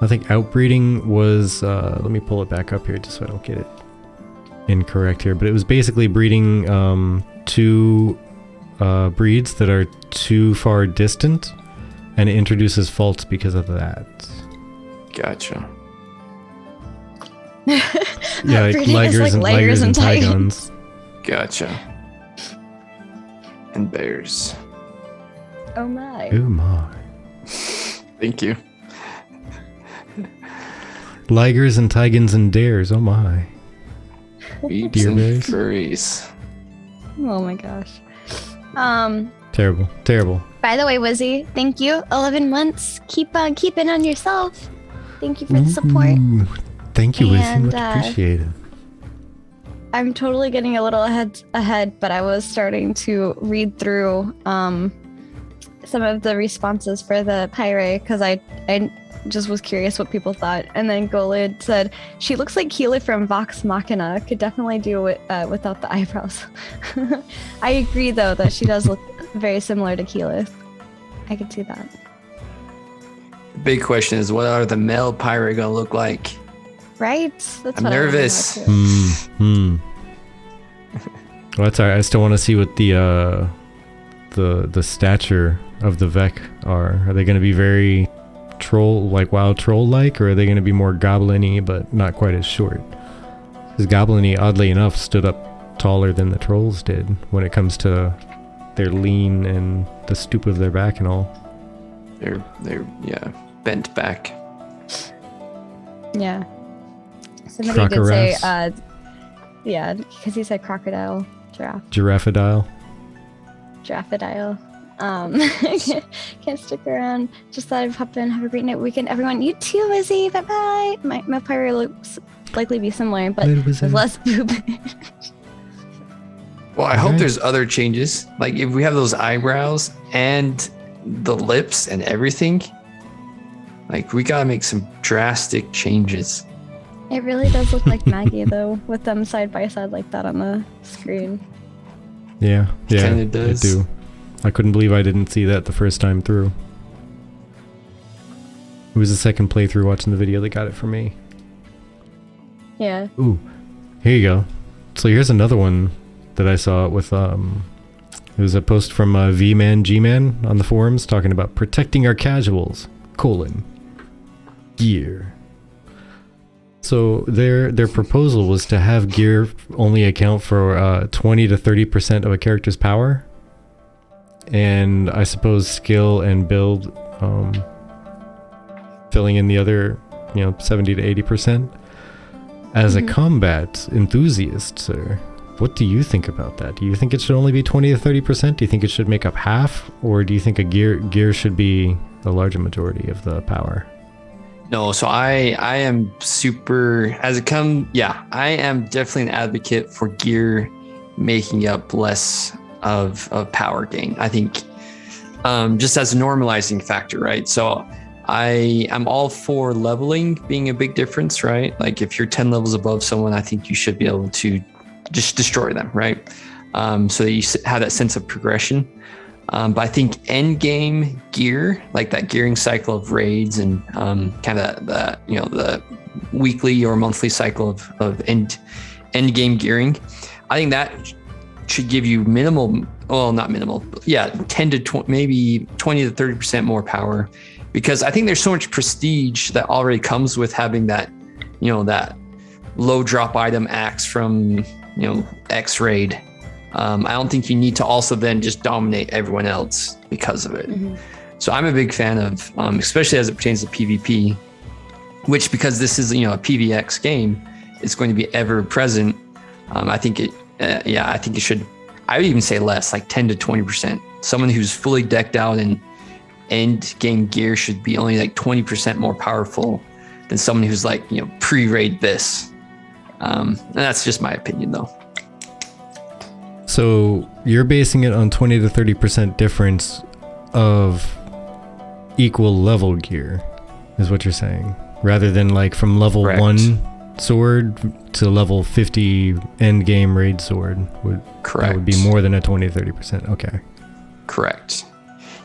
I think outbreeding was, let me pull it back up here just so I don't get it incorrect here, but it was basically breeding two breeds that are too far distant, and it introduces faults because of that. Gotcha. Yeah, like Breeding is ligers like and Tigons. Tigons. Gotcha. And bears. Oh my. Oh my. Thank you. Ligers and Tigons and dares, oh my. Beeps Deer and bears? furries. Oh my gosh. Terrible. By the way, Wizzy, thank you. 11 months. Keep on keeping on yourself. Thank you for the support. Ooh, thank you, Lizzie. And, Much appreciated. I'm totally getting a little ahead, but I was starting to read through some of the responses for the Py'rai because I just was curious what people thought. And then Golid said, she looks like Keela from Vox Machina. Could definitely do it without the eyebrows. I agree, though, that she does look very similar to Keela. I could see that. The big question is, what are the male Py'rai going to look like? Right? That's I'm nervous. Well, that's all right. I still want to see what the stature of the Vec are. Are they going to be very wild troll-like, or are they going to be more goblin-y but not quite as short? Because goblin-y, oddly enough, stood up taller than the trolls did when it comes to their lean and the stoop of their back and all. They're bent back. Yeah. Somebody did say, Crocorites. because he said crocodile, giraffe. Giraffodile. Giraffodile. Can't stick around. Just thought I'd hop in. Have a great night, weekend, everyone. You too, Lizzie. Bye bye. My Py'rai looks likely be similar, but with less boob. Well, I hope there's other changes. Like if we have those eyebrows and the lips and everything, like we gotta make some drastic changes. It really does look like Maggie though, with them side by side like that on the screen. Yeah, Kinda does. I do. I couldn't believe I didn't see that the first time through. It was the second playthrough watching the video that got it for me. Yeah. Ooh, here you go. So here's another one that I saw with it was a post from V-Man G-Man on the forums talking about protecting our casuals, gear. So their proposal was to have gear only account for 20 to 30% of a character's power, and I suppose skill and build filling in the other 70 to 80%. As a combat enthusiast, sir, what do you think about that? Do you think it should only be 20 to 30%? Do you think it should make up half, or do you think a gear should be the larger majority of the power? No, so I am super I am definitely an advocate for gear making up less of power gain. I think just as a normalizing factor, right? So I'm all for leveling being a big difference, right? Like if you're 10 levels above someone, I think you should be able to just destroy them, right? So that you have that sense of progression. But I think end game gear, like that gearing cycle of raids and kind of the weekly or monthly cycle of end game gearing, I think that should give you 10 to 20, maybe 20 to 30% more power, because I think there's so much prestige that already comes with having that, that low drop item axe from X raid. I don't think you need to also then just dominate everyone else because of it. So I'm a big fan of, especially as it pertains to PvP, which, because this is a PvX game, it's going to be ever present. I think it should. I would even say less, like 10 to 20%. Someone who's fully decked out in end game gear should be only like 20% more powerful than someone who's like pre-raid this. And that's just my opinion, though. So you're basing it on 20 to 30% difference of equal level gear, is what you're saying, rather than like from level Correct. 1 sword to level 50 end game raid sword. Correct. That would be more than a 20 to 30%. Okay. Correct.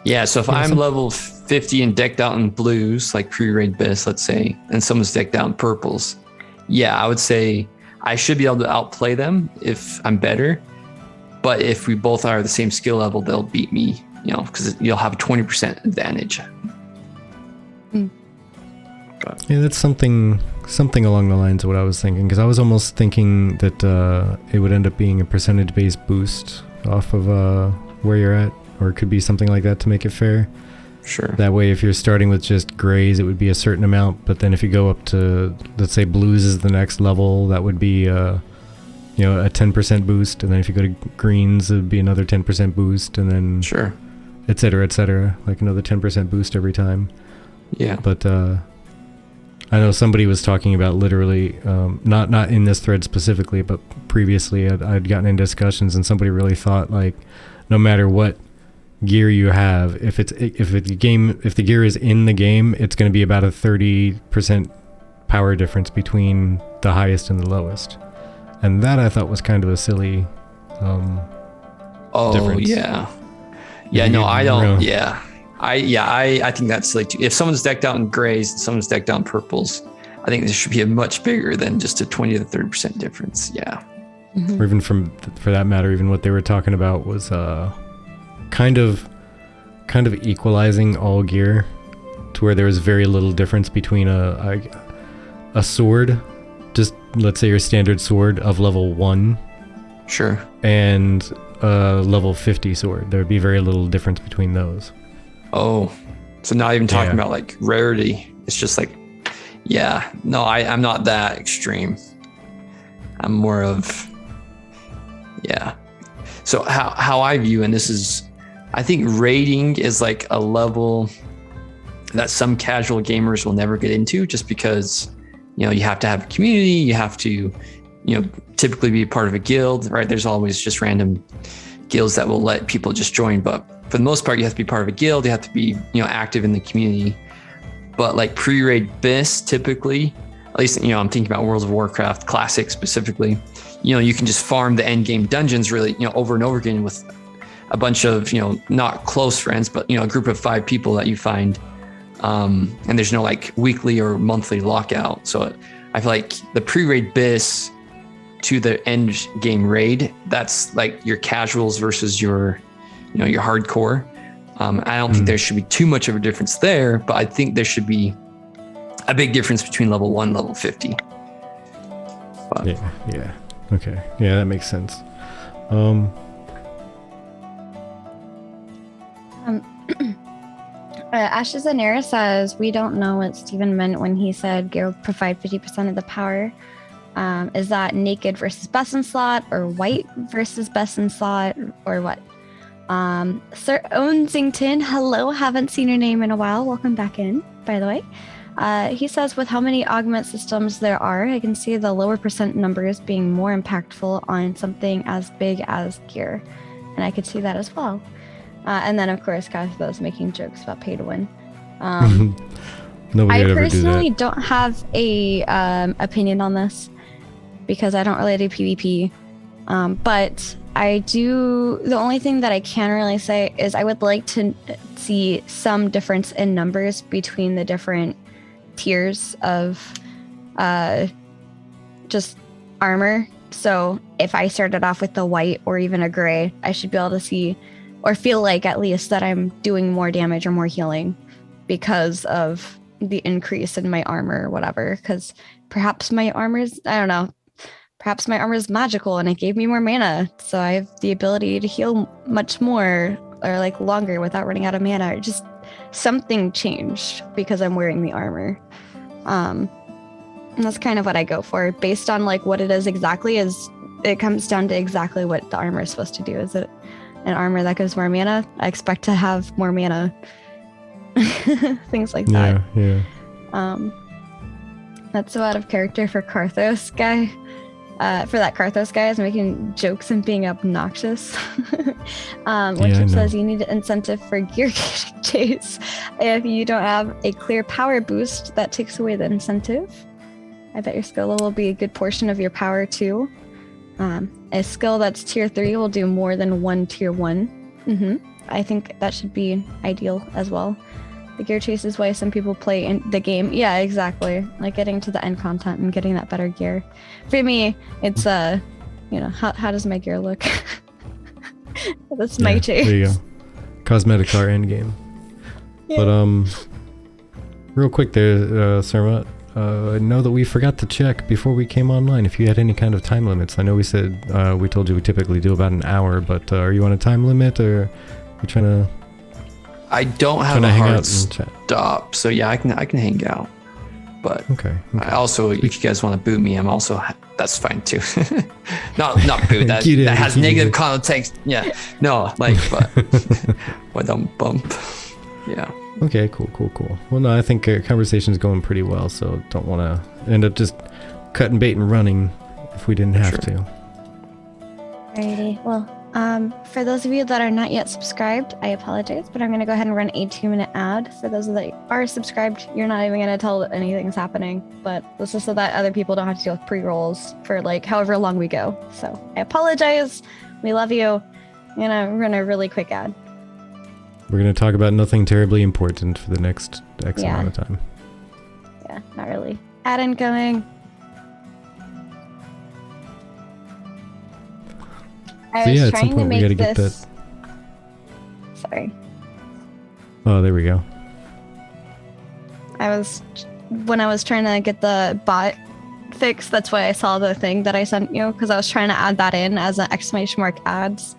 Yeah, so if I'm level 50 and decked out in blues, like pre-raid best, let's say, and someone's decked out in purples, yeah, I would say I should be able to outplay them if I'm better. But if we both are the same skill level, they'll beat me, because you'll have a 20% advantage. Yeah, that's something along the lines of what I was thinking, because I was almost thinking that it would end up being a percentage-based boost off of where you're at, or it could be something like that to make it fair. Sure. That way, if you're starting with just grays, it would be a certain amount, but then if you go up to, let's say blues is the next level, that would be a 10% boost, and then if you go to greens, it would be another 10% boost, and then Sure. et cetera, like another 10% boost every time. Yeah. But I know somebody was talking about literally, not in this thread specifically, but previously I'd gotten in discussions, and somebody really thought like no matter what gear you have, if the gear is in the game, it's going to be about a 30% power difference between the highest and the lowest. And that I thought was kind of a silly difference. Yeah, no, I don't. Yeah. I think that's silly too. If someone's decked out in grays and someone's decked out in purples, I think this should be a much bigger than just a 20 to 30% difference. Yeah. Mm-hmm. Or even for that matter, even what they were talking about was kind of equalizing all gear to where there was very little difference between a sword, just let's say your standard sword of level 1. Sure. And a level 50 sword. There would be very little difference between those. Oh, so not even talking about like rarity. It's just like, yeah, no, I'm not that extreme. I'm more of, yeah. So how I view, and this is, I think raiding is like a level that some casual gamers will never get into, just because, you know, you have to have a community, you have to, you know, typically be a part of a guild, right? There's always just random guilds that will let people just join, but for the most part, you have to be part of a guild. You have to be, you know, active in the community. But like pre-raid BIS, typically, at least, you know, I'm thinking about World of Warcraft Classic specifically. You know, you can just farm the end game dungeons really, you know, over and over again with a bunch of, you know, not close friends, but, you know, a group of 5 people that you find. And there's no like weekly or monthly lockout. So I feel like the pre-raid BIS to the end game raid, that's like your casuals versus your, you know, your hardcore. I don't think there should be too much of a difference there, but I think there should be a big difference between level 1 and level 50. But, yeah. Okay. Yeah, that makes sense. Ashes and Air says, we don't know what Steven meant when he said gear will provide 50% of the power. Is that naked versus best in slot, or white versus best in slot, or what? Sir Ownsington, hello, haven't seen your name in a while. Welcome back in, by the way. He says, with how many augment systems there are, I can see the lower percent numbers being more impactful on something as big as gear. And I could see that as well. And then, of course, Kathos making jokes about pay to win. Nobody I would ever personally do that. don't have a opinion on this because I don't really do PvP. But I do, the only thing that I can really say is I would like to see some difference in numbers between the different tiers of just armor. So if I started off with the white or even a gray, I should be able to see or feel like at least that I'm doing more damage or more healing because of the increase in my armor or whatever. Because perhaps my armor's, I don't know, perhaps my armor is magical and it gave me more mana. So I have the ability to heal much more or like longer without running out of mana. Or just something changed because I'm wearing the armor. And that's kind of what I go for based on like what it is exactly. Is it comes down to exactly what the armor is supposed to do. Is it an armor that gives more mana? I expect to have more mana. Things like that. Yeah. That's so out of character for Karthos guy. For that Karthos guy is making jokes and being obnoxious. Which says you need an incentive for gear chase. If you don't have a clear power boost, that takes away the incentive. I bet your skill level will be a good portion of your power too. A skill that's tier 3 will do more than one tier 1. I think that should be ideal as well. The gear chase is why some people play in the game. Yeah, exactly. Like getting to the end content and getting that better gear. For me, it's how does my gear look? That's my chase. There you go. Cosmetics are end game. Yeah. But real quick there, Surma, I know that we forgot to check before we came online if you had any kind of time limits. I know we said we told you we typically do about an hour, but are you on a time limit or are you trying to? I don't have a hard stop, so yeah, I can hang out. But okay. I also, if you guys want to boot me, I'm also, that's fine too. not boot that has negative connotation. Yeah, no, like but don't bump. Yeah. Okay, cool. Well, no, I think conversation's going pretty well, so don't want to end up just cutting bait and running if we didn't have to. Alrighty. Well, for those of you that are not yet subscribed, I apologize, but I'm going to go ahead and run a 2-minute ad. For those that are subscribed, you're not even going to tell that anything's happening, but this is so that other people don't have to deal with pre-rolls for like however long we go. So I apologize. We love you. I'm going to run a really quick ad. We're going to talk about nothing terribly important for the next X amount of time. Yeah, not really. Ad incoming. I was at some trying to point we gotta make get this. that. Sorry. Oh, there we go. When I was trying to get the bot fixed, that's why I saw the thing that I sent you, because I was trying to add that in as an exclamation mark ads.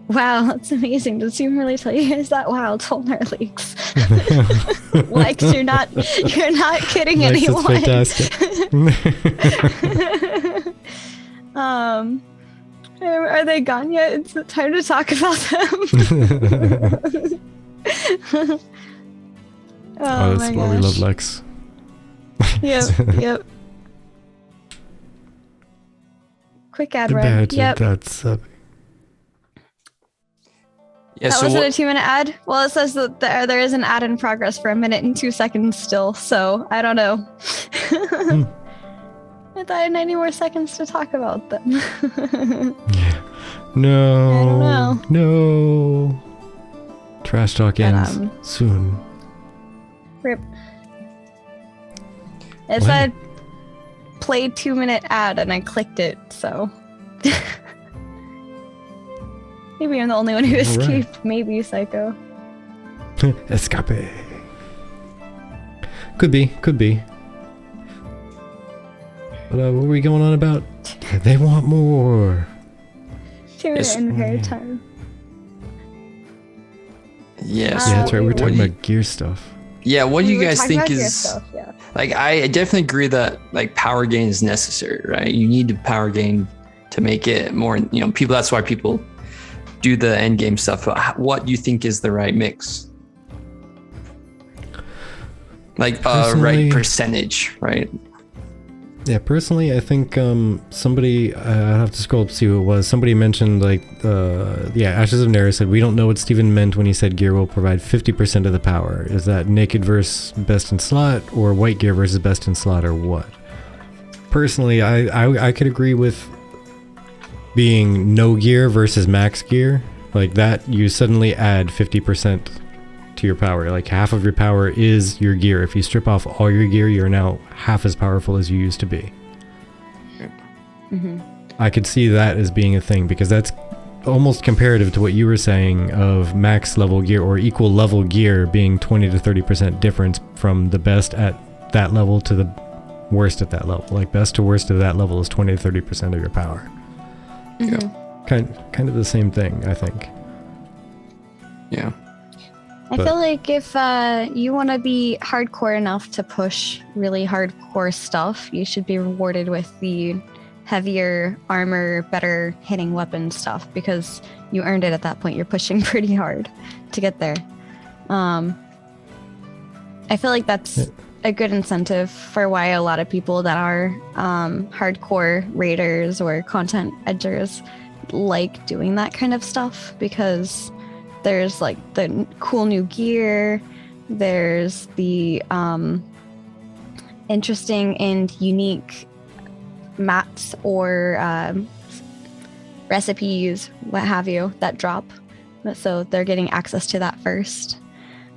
Wow, that's amazing. Does Zoom really tell you guys that? Wow, it's all in our leaks. Like, you're not kidding Lex, anyone. that's fantastic. Are they gone yet? It's time to talk about them. Oh, that's why we love Lex. Yep. Quick ad run. Yep. That's Yeah, That so wasn't a 2-minute ad? Well, it says that there is an ad in progress for 1 minute and 2 seconds still, so I don't know. I thought I had 90 more seconds to talk about them. yeah. No. I don't know. No. Trash talk ends soon. Rip. It said play 2-minute ad and I clicked it, so. Maybe I'm the only one who escaped. Right. Maybe, Psycho. Escape. Could be. But what were we going on about? They want more. 2-minute inventory time. Yes. Yeah, that's right. We're talking about gear stuff. Yeah, what do you guys think is stuff, yeah. Like? I definitely agree that like power gain is necessary, right? You need to power gain to make it more. People. That's why people do the end game stuff. But what do you think is the right mix? Like right percentage, right? Yeah, personally, I think somebody, I have to scroll up to see who it was. Somebody mentioned Ashes of Nera said, we don't know what Steven meant when he said gear will provide 50% of the power. Is that naked versus best in slot, or white gear versus best in slot, or what? Personally, I could agree with being no gear versus max gear. Like that, you suddenly add 50% to your power. Like half of your power is your gear. If you strip off all your gear, you're now half as powerful as you used to be. Mm-hmm. I could see that as being a thing, because that's almost comparative to what you were saying of max level gear or equal level gear being 20 to 30% difference from the best at that level to the worst at that level. Like best to worst at that level is 20 to 30% of your power. Mm-hmm. Kind of the same thing, I think. Yeah. I feel like if you want to be hardcore enough to push really hardcore stuff, you should be rewarded with the heavier armor, better hitting weapon stuff, because you earned it at that point. You're pushing pretty hard to get there. I feel like that's a good incentive for why a lot of people that are hardcore raiders or content edgers like doing that kind of stuff, because there's like the cool new gear, there's the interesting and unique mats or recipes, what have you, that drop. So they're getting access to that first.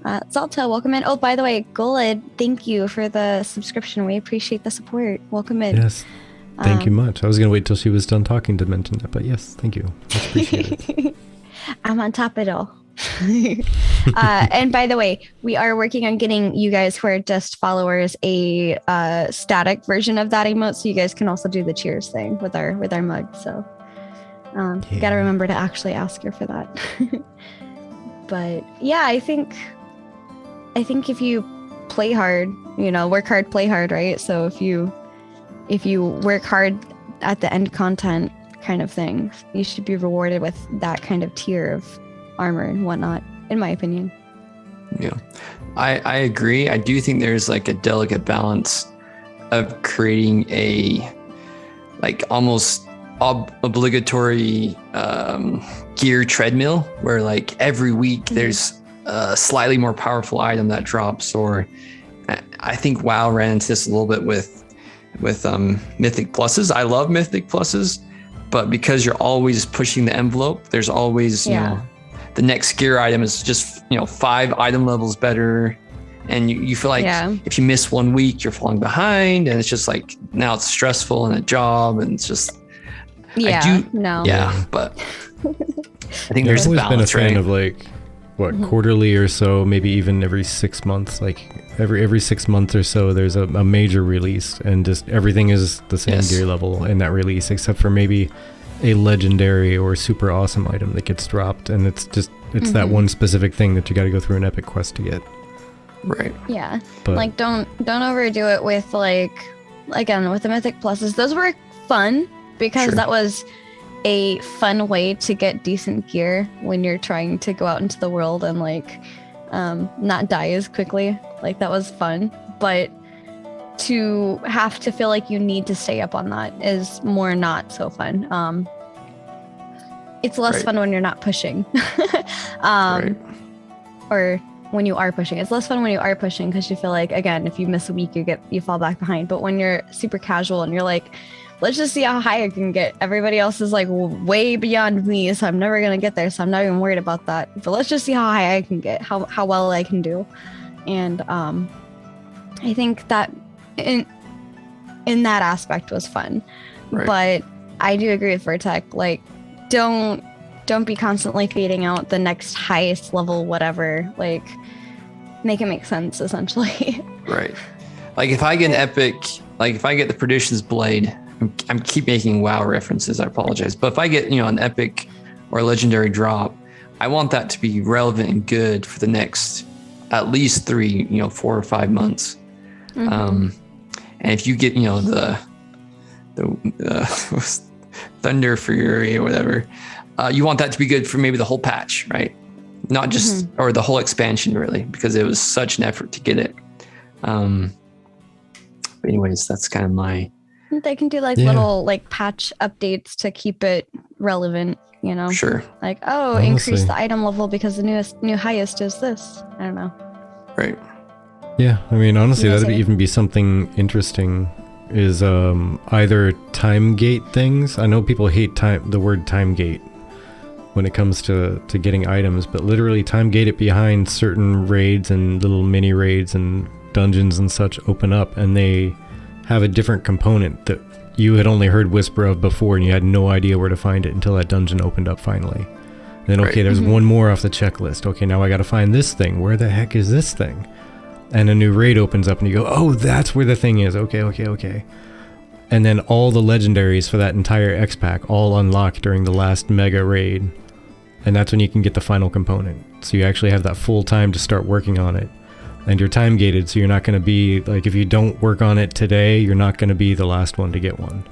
Zalta, welcome in. Oh, by the way, Golid, thank you for the subscription. We appreciate the support. Welcome in. Yes. Thank you much. I was going to wait till she was done talking to mention that, but yes, thank you. That's appreciated. I'm on top of it all. And by the way, we are working on getting you guys who are just followers a static version of that emote, so you guys can also do the cheers thing with our mug. So you got to remember to actually ask her for that. But yeah, I think if you play hard, work hard, play hard, right? So if you work hard at the end content kind of thing, you should be rewarded with that kind of tier of armor and whatnot, in my opinion. Yeah, I agree. I do think there's like a delicate balance of creating a like almost obligatory gear treadmill where like every week there's a slightly more powerful item that drops. Or I think WoW ran into this a little bit with Mythic Pluses. I love Mythic Pluses, but because you're always pushing the envelope, there's always you know, the next gear item is just 5 item levels better. And you feel like if you miss 1 week, you're falling behind, and it's just like now it's stressful in a job, and it's just but I think there's I've always balance, been a fan right? of like quarterly or so, maybe even every 6 months. Like every 6 months or so, there's a major release, and just everything is the same gear level in that release, except for maybe a legendary or super awesome item that gets dropped, and it's that one specific thing that you got to go through an epic quest to get. Right. Yeah. But like don't overdo it with like, again, with the Mythic Pluses. Those were fun because that was a fun way to get decent gear when you're trying to go out into the world and like not die as quickly. Like that was fun. But to have to feel like you need to stay up on that is more not so fun. It's less fun when you're not pushing. Or when you are pushing. It's less fun when you are pushing because you feel like, again, if you miss a week, you fall back behind. But when you're super casual and you're like, let's just see how high I can get. Everybody else is like way beyond me, so I'm never gonna get there. So I'm not even worried about that. But let's just see how high I can get, how well I can do. And I think that in that aspect was fun. Right. But I do agree with Vertec. Like, don't be constantly feeding out the next highest level whatever. Like, make it make sense, essentially. Right. Like if I get an epic, like if I get the Perdition's Blade, I'm keep making WoW references, I apologize. But if I get, an epic or legendary drop, I want that to be relevant and good for the next at least 3, 4 or 5 months. And if you get, the Thunder Fury or whatever, you want that to be good for maybe the whole patch, right? Not just, or the whole expansion really, because it was such an effort to get it. But anyways, that's kind of my... They can do like little like patch updates to keep it relevant, Sure. Like, increase the item level because the new highest is this. I don't know. Right. Yeah, I mean, honestly, that'd even be something interesting. Is either time gate things. I know people hate the word time gate when it comes to getting items, but literally time gate it behind certain raids and little mini raids and dungeons and such open up, and they have a different component that you had only heard whisper of before, and you had no idea where to find it until that dungeon opened up finally. And then, okay, there's one more off the checklist. Okay, now I got to find this thing. Where the heck is this thing? And a new raid opens up, and you go, oh, that's where the thing is. Okay. And then all the legendaries for that entire X-Pack all unlock during the last mega raid. And that's when you can get the final component. So you actually have that full time to start working on it. And you're time gated, so you're not going to be, like, if you don't work on it today, you're not going to be the last one to get one.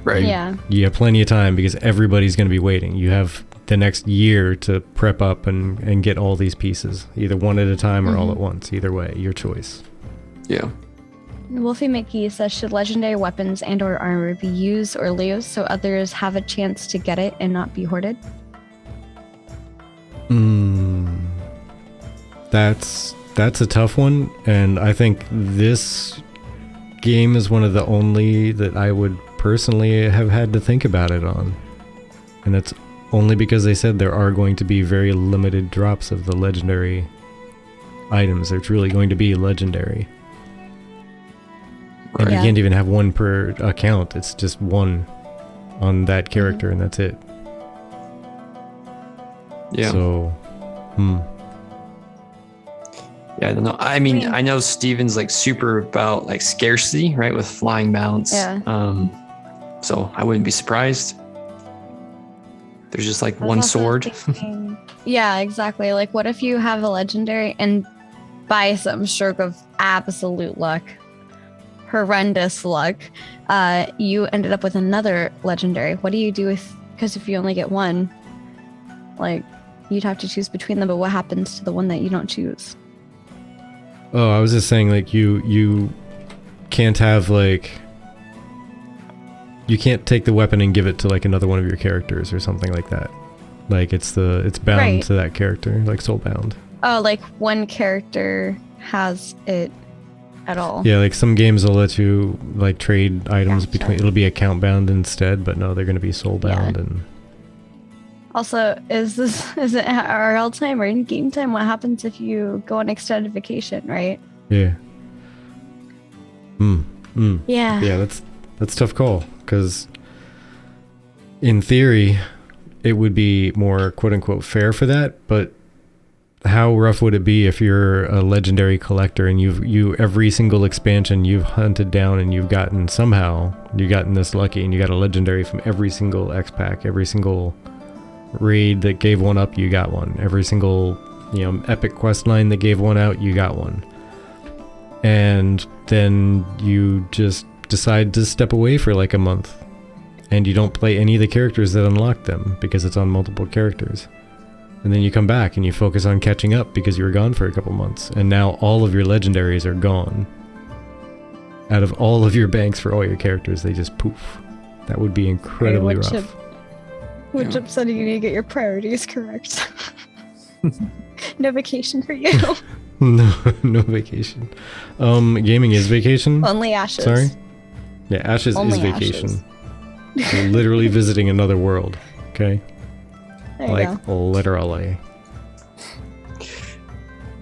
Right. Yeah. You have plenty of time because everybody's going to be waiting. You have the next year to prep up and get all these pieces, either one at a time or all at once. Either way, your choice. Yeah. Wolfie Mickey says, should legendary weapons and or armor be used or lose so others have a chance to get it and not be hoarded? That's a tough one, and I think this game is one of the only that I would personally have had to think about it on. And that's only because they said there are going to be very limited drops of the legendary items. They're truly going to be legendary. And you can't even have one per account. It's just one on that character, and that's it. Yeah. So, Yeah, I don't know. I mean, I know Steven's like super about like scarcity, right? With flying mounts. Yeah. So I wouldn't be surprised. There's just like one sword. Yeah, exactly. Like, what if you have a legendary and by some stroke of absolute luck, horrendous luck, you ended up with another legendary? What do you do because if you only get one, like, you'd have to choose between them, but what happens to the one that you don't choose? Oh, I was just saying, like, you can't have, like, you can't take the weapon and give it to like another one of your characters or something like that. Like it's bound Right. to that character, like soul bound. Oh, like one character has it at all. Yeah, like some games will let you like trade items Gotcha. between. It'll be account bound instead, but no, they're going to be soul bound. Yeah. And Also, is it RL time or in game time? What happens if you go on extended vacation, right? yeah. Yeah. Yeah, that's a tough call because in theory it would be more quote unquote fair for that, but how rough would it be if you're a legendary collector and you every single expansion you've hunted down and you've gotten this lucky and you got a legendary from every single X pack, every single raid that gave one up, you got one. Every single, epic quest line that gave one out, you got one. And then you just decide to step away for like a month and you don't play any of the characters that unlock them because it's on multiple characters. And then you come back and you focus on catching up because you were gone for a couple months. And now all of your legendaries are gone. Out of all of your banks for all your characters, they just poof. That would be incredibly rough. Which upsetting you need to get your priorities correct. No vacation for you. No vacation. Gaming is vacation. Only Ashes. Sorry? Yeah, Ashes Only is vacation. You're literally visiting another world. Okay? There you go. Literally.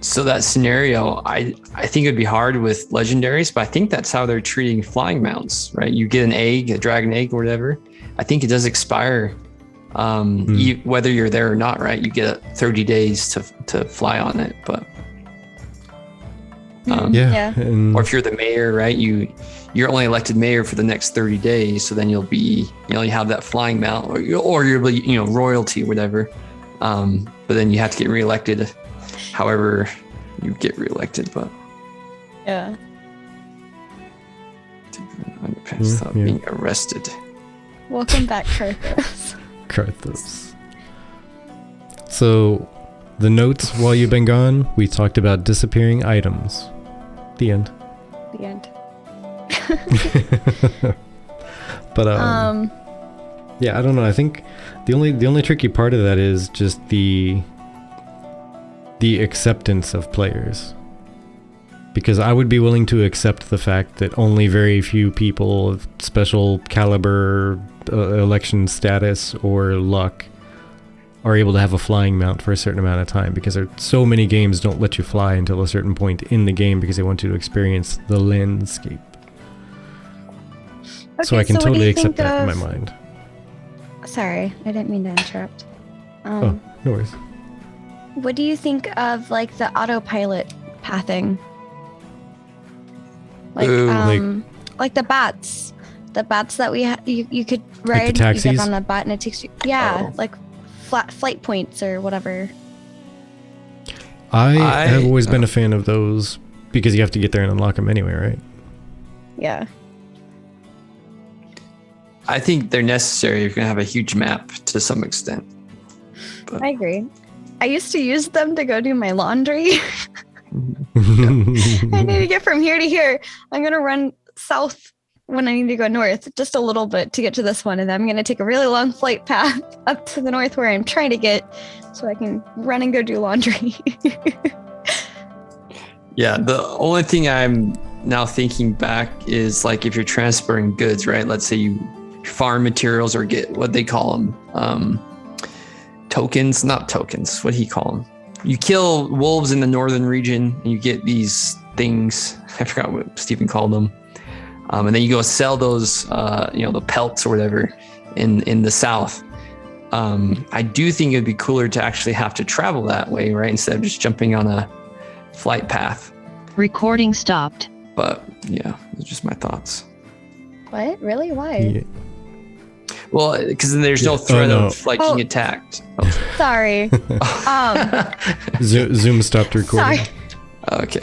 So that scenario, I think it'd be hard with legendaries, but I think that's how they're treating flying mounts, right? You get an egg, a dragon egg or whatever. I think it does expire whether you're there or not, right? You get 30 days to fly on it, but Yeah. And or if you're the mayor, right? You're only elected mayor for the next 30 days, so then you'll be, you have that flying mount, or you're royalty, whatever. But then you have to get reelected, however you get reelected. But Yeah. without being arrested. Welcome back, Carthos. Carthos. So, the notes while you've been gone, we talked about disappearing items. The end. The end. But yeah, I don't know. I think the only tricky part of that is just the acceptance of players. Because I would be willing to accept the fact that only very few people of special caliber, election status, or luck are able to have a flying mount for a certain amount of time, because so many games don't let you fly until a certain point in the game because they want you to experience the landscape. So I can totally accept that in my mind. Sorry, I didn't mean to interrupt. No worries. What do you think of like the autopilot pathing? Like Ooh, like the bats. The bats that you could ride, Like the taxis? you get on the bat and it takes you Oh. like flat flight points or whatever. I have always been a fan of those because you have to get there and unlock them anyway, right? Yeah. I think they're necessary. You're gonna have a huge map to some extent. I agree. I used to use them to go do my laundry. I need to get from here to here. I'm going to run south when I need to go north just a little bit to get to this one. And then I'm going to take a really long flight path up to the north where I'm trying to get so I can run and go do laundry. Yeah, the only thing I'm now thinking back is like if you're transferring goods, right? Let's say you farm materials or get what they call them. Tokens, not tokens. What do you call them? You kill wolves in the northern region and you get these things. I forgot what Stephen called them. And then you go sell those, the pelts or whatever in the south. I do think it'd be cooler to actually have to travel that way, right? Instead of just jumping on a flight path. Recording stopped. But yeah, those are just my thoughts. What? Really? Why? Yeah. Well, because then there's no threat of like being attacked. Sorry. Zoom stopped recording. Sorry. Okay.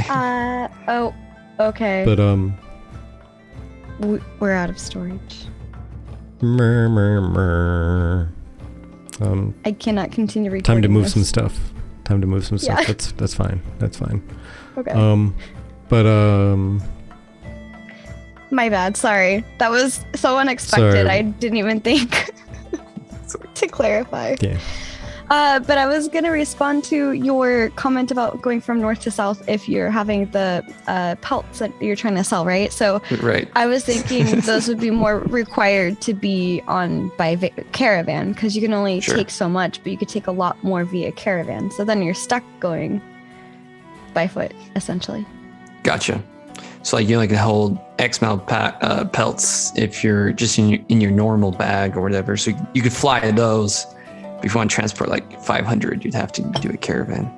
Okay. But We're out of storage. I cannot continue recording. Time to move this. some stuff. Yeah. That's fine. Okay. My bad. Sorry. That was so unexpected. Sorry. I didn't even think to clarify. Yeah. But I was going to respond to your comment about going from north to south if you're having the pelts that you're trying to sell, right? So Right. I was thinking those would be more required to be on by caravan because you can only Sure. take so much, but you could take a lot more via caravan. So then you're stuck going by foot, essentially. Gotcha. So like you only can hold X amount of pelts if you're just in your normal bag or whatever. So you could fly those. But if you want to transport like 500, you'd have to do a caravan.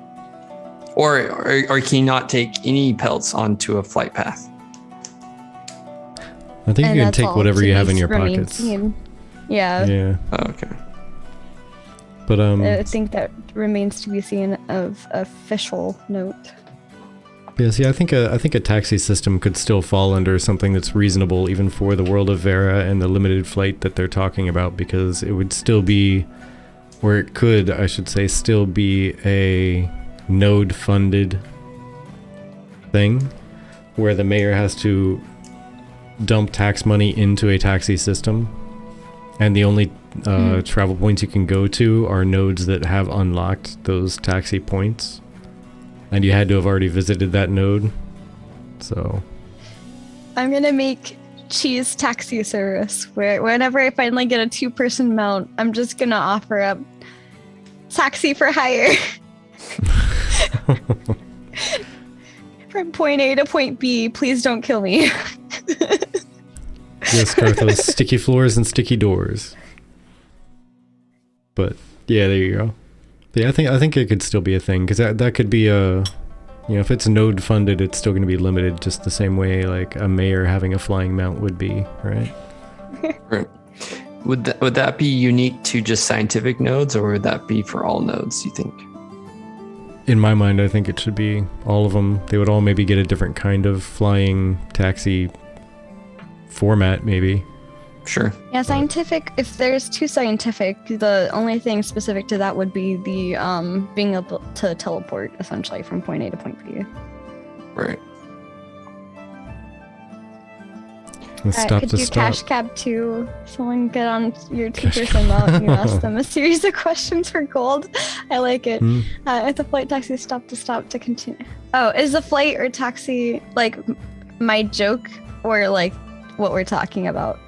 Or can you not take any pelts onto a flight path? I think And you can that's take all whatever to you have in be your remain pockets. seen. Yeah. Yeah. Oh, okay. But I think that remains to be seen of official note. yeah, see, I think a taxi system could still fall under something that's reasonable even for the world of Vera and the limited flight that they're talking about, because it would still be, or it could, I should say, still be a node funded thing where the mayor has to dump tax money into a taxi system, and the only travel points you can go to are nodes that have unlocked those taxi points, and you had to have already visited that node. So I'm gonna make cheese taxi service where whenever I finally get a 2-person mount, I'm just gonna offer up taxi for hire from point A to point B. Please don't kill me. yes, Carthos, sticky floors and sticky doors. But yeah, there you go. But yeah, I think it could still be a thing, because that could be a, you know, if it's node funded, it's still going to be limited just the same way like a mayor having a flying mount would be, right? Right. Would that be unique to just scientific nodes, or would that be for all nodes, you think? In my mind, I think it should be all of them. They would all maybe get a different kind of flying taxi format, maybe. Sure. Yeah, scientific. If there's 2 scientific, the only thing specific to that would be the being able to teleport essentially from point A to point B. Right. And stop Could to you stop. cash cab too? Someone get on your 2-person mount. You ask them a series of questions for gold. I like it. At the flight taxi stop to continue. Oh, is the flight or taxi like my joke or like what we're talking about?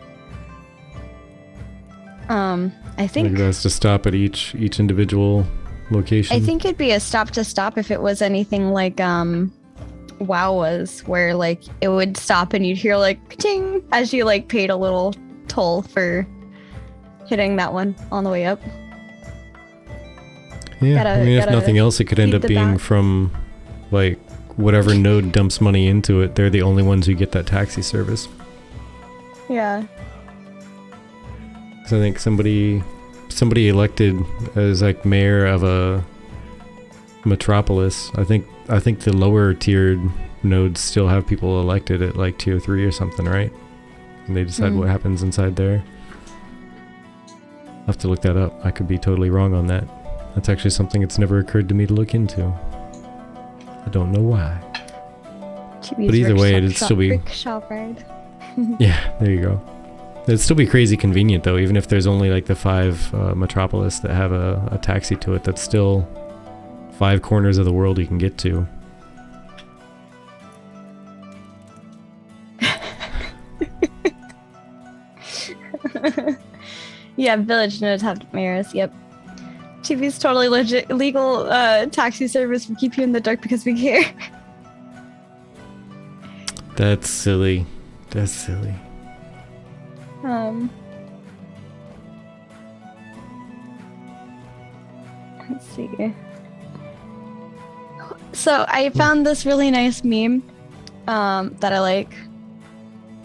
I think Like that's to stop at each individual location. I think it'd be a stop to stop if it was anything like WoW was, where like it would stop and you'd hear like ting as you like paid a little toll for hitting that one on the way up. Yeah, I mean, if gotta nothing else, it could end feed up the being bat. from like whatever node dumps money into it. They're the only ones who get that taxi service. Yeah. So I think somebody elected as like mayor of a metropolis. I think the lower tiered nodes still have people elected at like tier 3 or something, right? And they decide what happens inside there. I'll have to look that up. I could be totally wrong on that. That's actually something that's never occurred to me to look into. I don't know why. But either way, it'd still be... rickshaw ride. Yeah, there you go. It'd still be crazy convenient though, even if there's only like the 5 metropolis that have a taxi to it. That's still 5 corners of the world you can get to. Yeah, village nodes have mayors. Yep. TV's totally legit legal taxi service. We keep you in the dark because we care. That's silly. That's silly. Let's see. So I found this really nice meme that I like,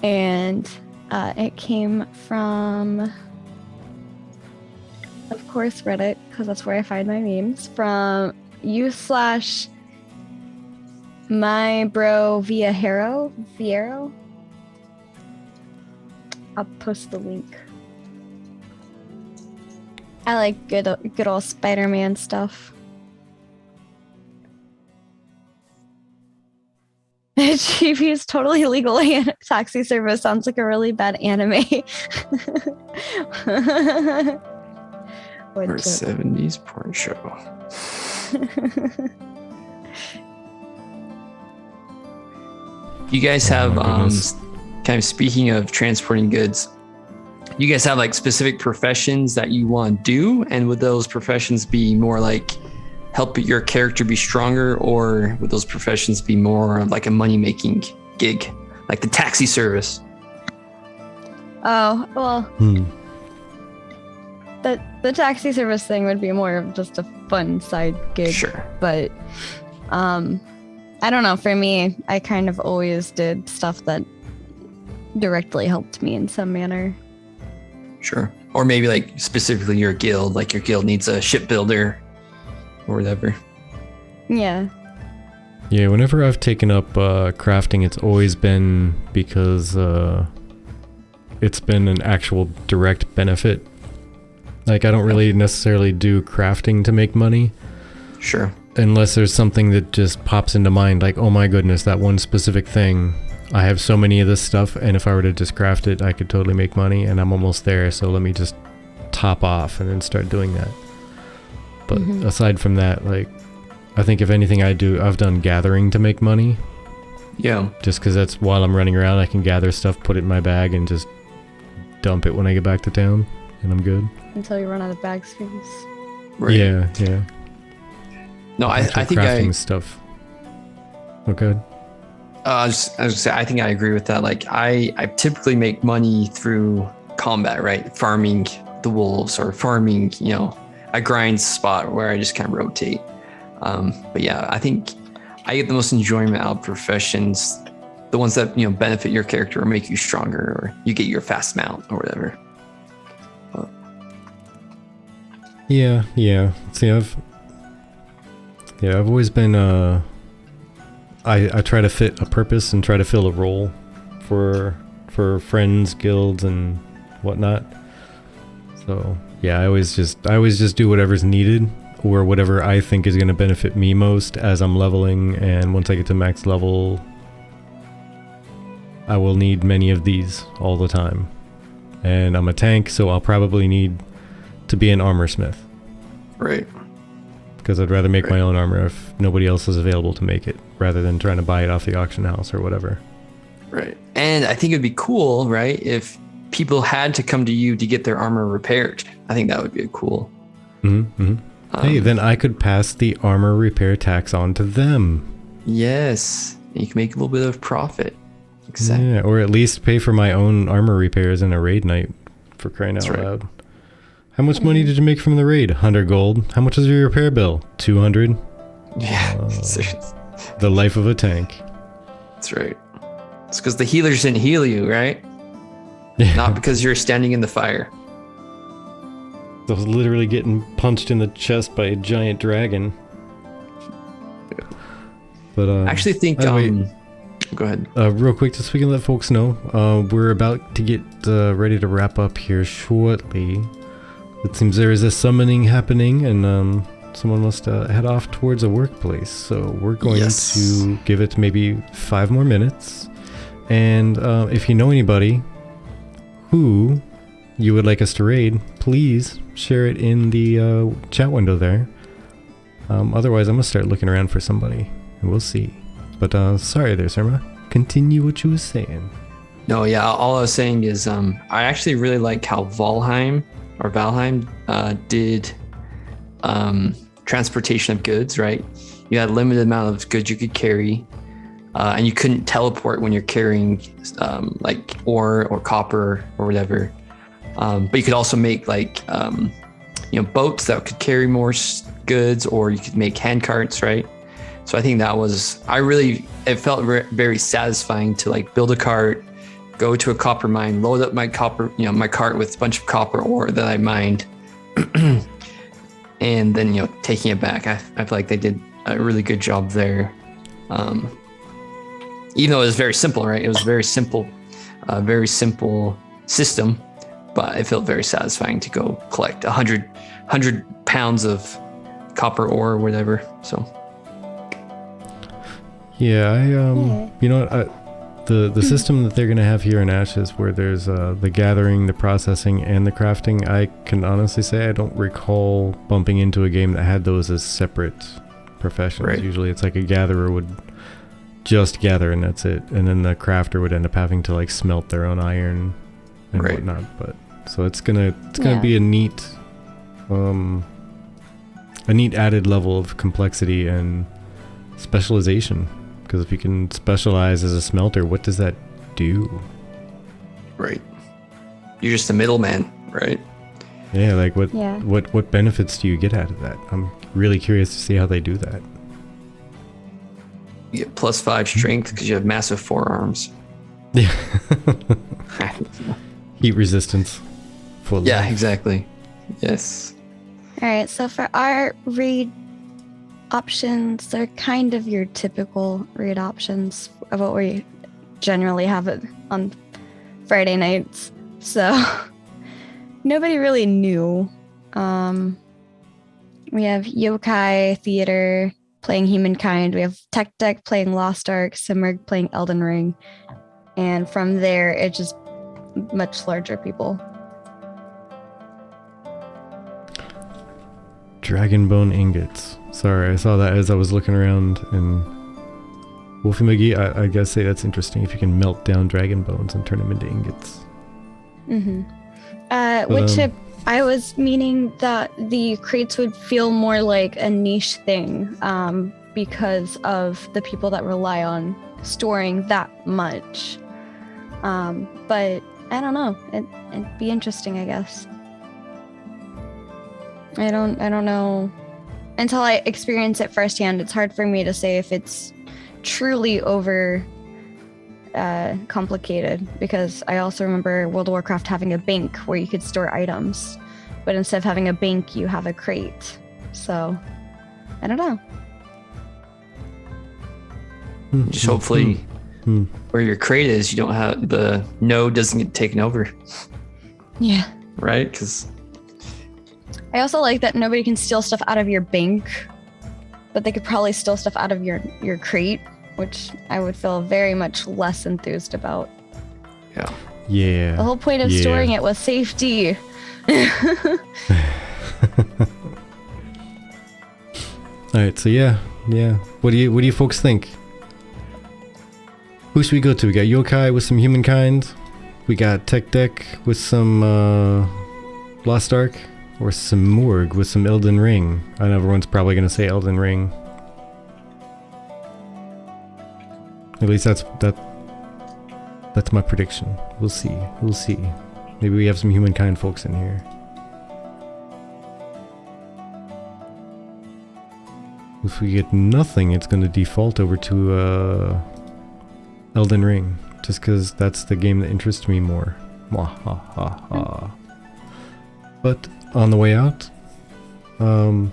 and it came from, of course, Reddit, because that's where I find my memes, from u/my bro Viero. I'll post the link. I like good old Spider-Man stuff. GP is totally legal and taxi service sounds like a really bad anime. Or a 70s porn show. You guys have, kind of speaking of transporting goods, you guys have like specific professions that you want to do? And would those professions be more like help your character be stronger, or would those professions be more like a money-making gig, like the taxi service? Oh, well, the taxi service thing would be more of just a fun side gig. Sure. But I don't know. For me, I kind of always did stuff that directly helped me in some manner. Sure. Or maybe like specifically your guild, like your guild needs a shipbuilder or whatever. Yeah. Yeah, whenever I've taken up crafting, it's always been because it's been an actual direct benefit. Like, I don't really necessarily do crafting to make money. Sure. Unless there's something that just pops into mind, like, oh my goodness, that one specific thing. I have so many of this stuff, and if I were to just craft it, I could totally make money, and I'm almost there, so let me just top off and then start doing that. But aside from that, like, I think if anything I do, I've done gathering to make money. Yeah. Just because that's while I'm running around, I can gather stuff, put it in my bag, and just dump it when I get back to town, and I'm good. Until you run out of bag space. Right. Yeah. No, I think crafting stuff. Okay. I was gonna say, I think I agree with that. Like, I typically make money through combat, right? Farming the wolves or farming, a grind spot where I just kind of rotate. But yeah, I think I get the most enjoyment out of professions, the ones that, benefit your character or make you stronger, or you get your fast mount or whatever. Yeah. See, I've always been, I try to fit a purpose and try to fill a role for friends, guilds, and whatnot. So yeah, I always just do whatever's needed or whatever I think is going to benefit me most as I'm leveling. And once I get to max level, I will need many of these all the time. And I'm a tank, so I'll probably need to be an armor smith. Right. Because I'd rather make my own armor if nobody else is available to make it, rather than trying to buy it off the auction house or whatever. Right. And I think it'd be cool, right, if people had to come to you to get their armor repaired. I think that would be cool. Hey, then I could pass the armor repair tax on to them. Yes. And you can make a little bit of profit. Exactly. Yeah, or at least pay for my own armor repairs in a raid night, for crying out loud. How much money did you make from the raid? 100 gold. How much was your repair bill? 200. Yeah. The life of a tank. That's right. It's because the healers didn't heal you, right? Yeah. Not because you're standing in the fire. I was literally getting punched in the chest by a giant dragon. But I actually think. Go ahead. Real quick, just so we can let folks know, we're about to get ready to wrap up here shortly. It seems there is a summoning happening, and someone must head off towards a workplace. So we're going to give it maybe 5 more minutes. And if you know anybody who you would like us to raid, please share it in the chat window there. Otherwise, I'm going to start looking around for somebody, and we'll see. But sorry there, Surma. Continue what you were saying. No, yeah, all I was saying is I actually really like how Valheim did transportation of goods, right? You had a limited amount of goods you could carry, and you couldn't teleport when you're carrying like ore or copper or whatever. But you could also make like boats that could carry more goods, or you could make hand carts, right? So I think it felt very satisfying to like build a cart, go to a copper mine, load up my cart with a bunch of copper ore that I mined, and then, taking it back. I feel like they did a really good job there. Even though it was very simple, right? It was very simple system, but it felt very satisfying to go collect 100 pounds of copper ore or whatever. So. Yeah, Yeah. you know what? The system that they're gonna have here in Ashes, where there's the gathering, the processing, and the crafting, I can honestly say I don't recall bumping into a game that had those as separate professions. Right. Usually, it's like a gatherer would just gather and that's it, and then the crafter would end up having to like smelt their own iron and Right. whatnot. But so it's gonna Yeah. be a neat added level of complexity and specialization. Because if you can specialize as a smelter, what does that do? Right. You're just a middleman, right? Yeah, like Yeah. what benefits do you get out of that? I'm really curious to see how they do that. You get +5 strength because you have massive forearms. Yeah. Heat resistance. Full Yeah, life. exactly. Yes. All right, so for our raid options, they're kind of your typical raid options of what we generally have it on Friday nights. So nobody really knew. We have Yokai Theater playing Humankind. We have Tech Deck playing Lost Ark, Simmerg playing Elden Ring. And from there, it's just much larger people. Dragonbone ingots. Sorry, I saw that as I was looking around, and Wolfie McGee, I guess say that's interesting if you can melt down dragon bones and turn them into ingots. Mm-hmm. Which um, I was meaning that the crates would feel more like a niche thing because of the people that rely on storing that much. But I don't know. It'd be interesting, I guess. I don't know. Until I experience it firsthand, it's hard for me to say if it's truly over complicated, because I also remember World of Warcraft having a bank where you could store items, but instead of having a bank, you have a crate. So, I don't know. Just hopefully where your crate is, you don't have the node doesn't get taken over, Yeah. right? Because I also like that nobody can steal stuff out of your bank, but they could probably steal stuff out of your crate, which I would feel very much less enthused about. yeah, Yeah. The whole point of Yeah. storing it was safety. All right, so yeah. What do you folks think? Who should we go to? We got Yokai with some Humankind. We got Tech Deck with some Lost Ark, or Simurg with some Elden Ring. I know everyone's probably gonna say Elden Ring. At least that's my prediction. We'll see. Maybe we have some Humankind folks in here. If we get nothing, it's going to default over to Elden Ring, just because that's the game that interests me more. But on the way out, do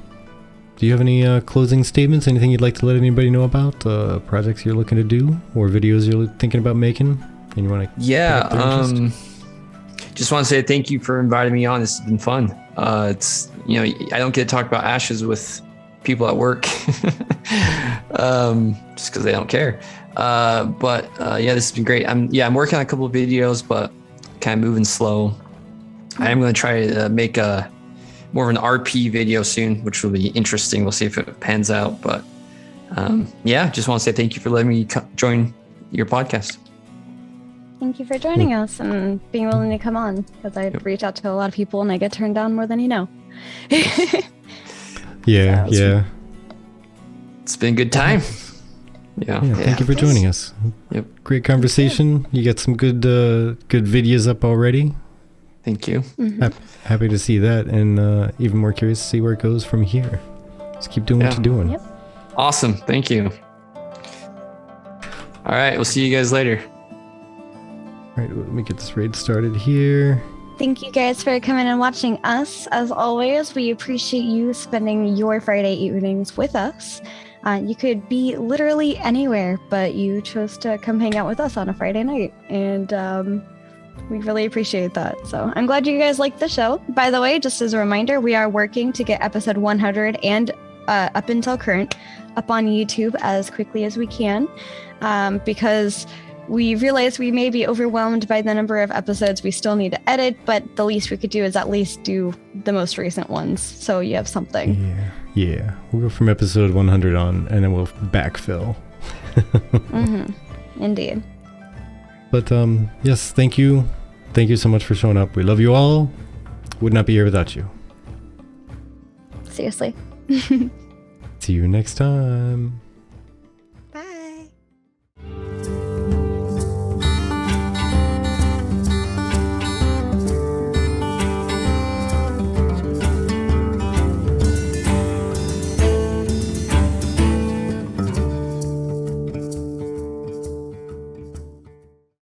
you have any closing statements? Anything you'd like to let anybody know about? Projects you're looking to do, or videos you're thinking about making? And you want to? yeah. Just want to say thank you for inviting me on. This has been fun. It's I don't get to talk about Ashes with people at work, just because they don't care. But yeah, this has been great. I'm working on a couple of videos, but kind of moving slow. I am going to try to make a more of an RP video soon, which will be interesting. We'll see if it pans out. But yeah, just want to say thank you for letting me join your podcast. Thank you for joining us and being willing to come on, because I reach out to a lot of people and I get turned down more than you know. Yeah. It's been a good time. Yeah. Thank you for joining us. Yep. Great conversation. You got some good videos up already. Thank you. Happy to see that, and even more curious to see where it goes from here. Just keep doing what Yeah. you're doing. Yep. Awesome. Thank you. All right. We'll see you guys later. All right, let me get this raid started here. Thank you guys for coming and watching us. As always, we appreciate you spending your Friday evenings with us. You could be literally anywhere, but you chose to come hang out with us on a Friday night. And we really appreciate that. So I'm glad you guys liked the show. By the way, just as a reminder, we are working to get episode 100 and up until current up on YouTube as quickly as we can, because we realize we may be overwhelmed by the number of episodes we still need to edit, but the least we could do is at least do the most recent ones, so you have something. Yeah. We'll go from episode 100 on, and then we'll backfill. Indeed. But yes, thank you. Thank you so much for showing up. We love you all. Would not be here without you. Seriously. See you next time.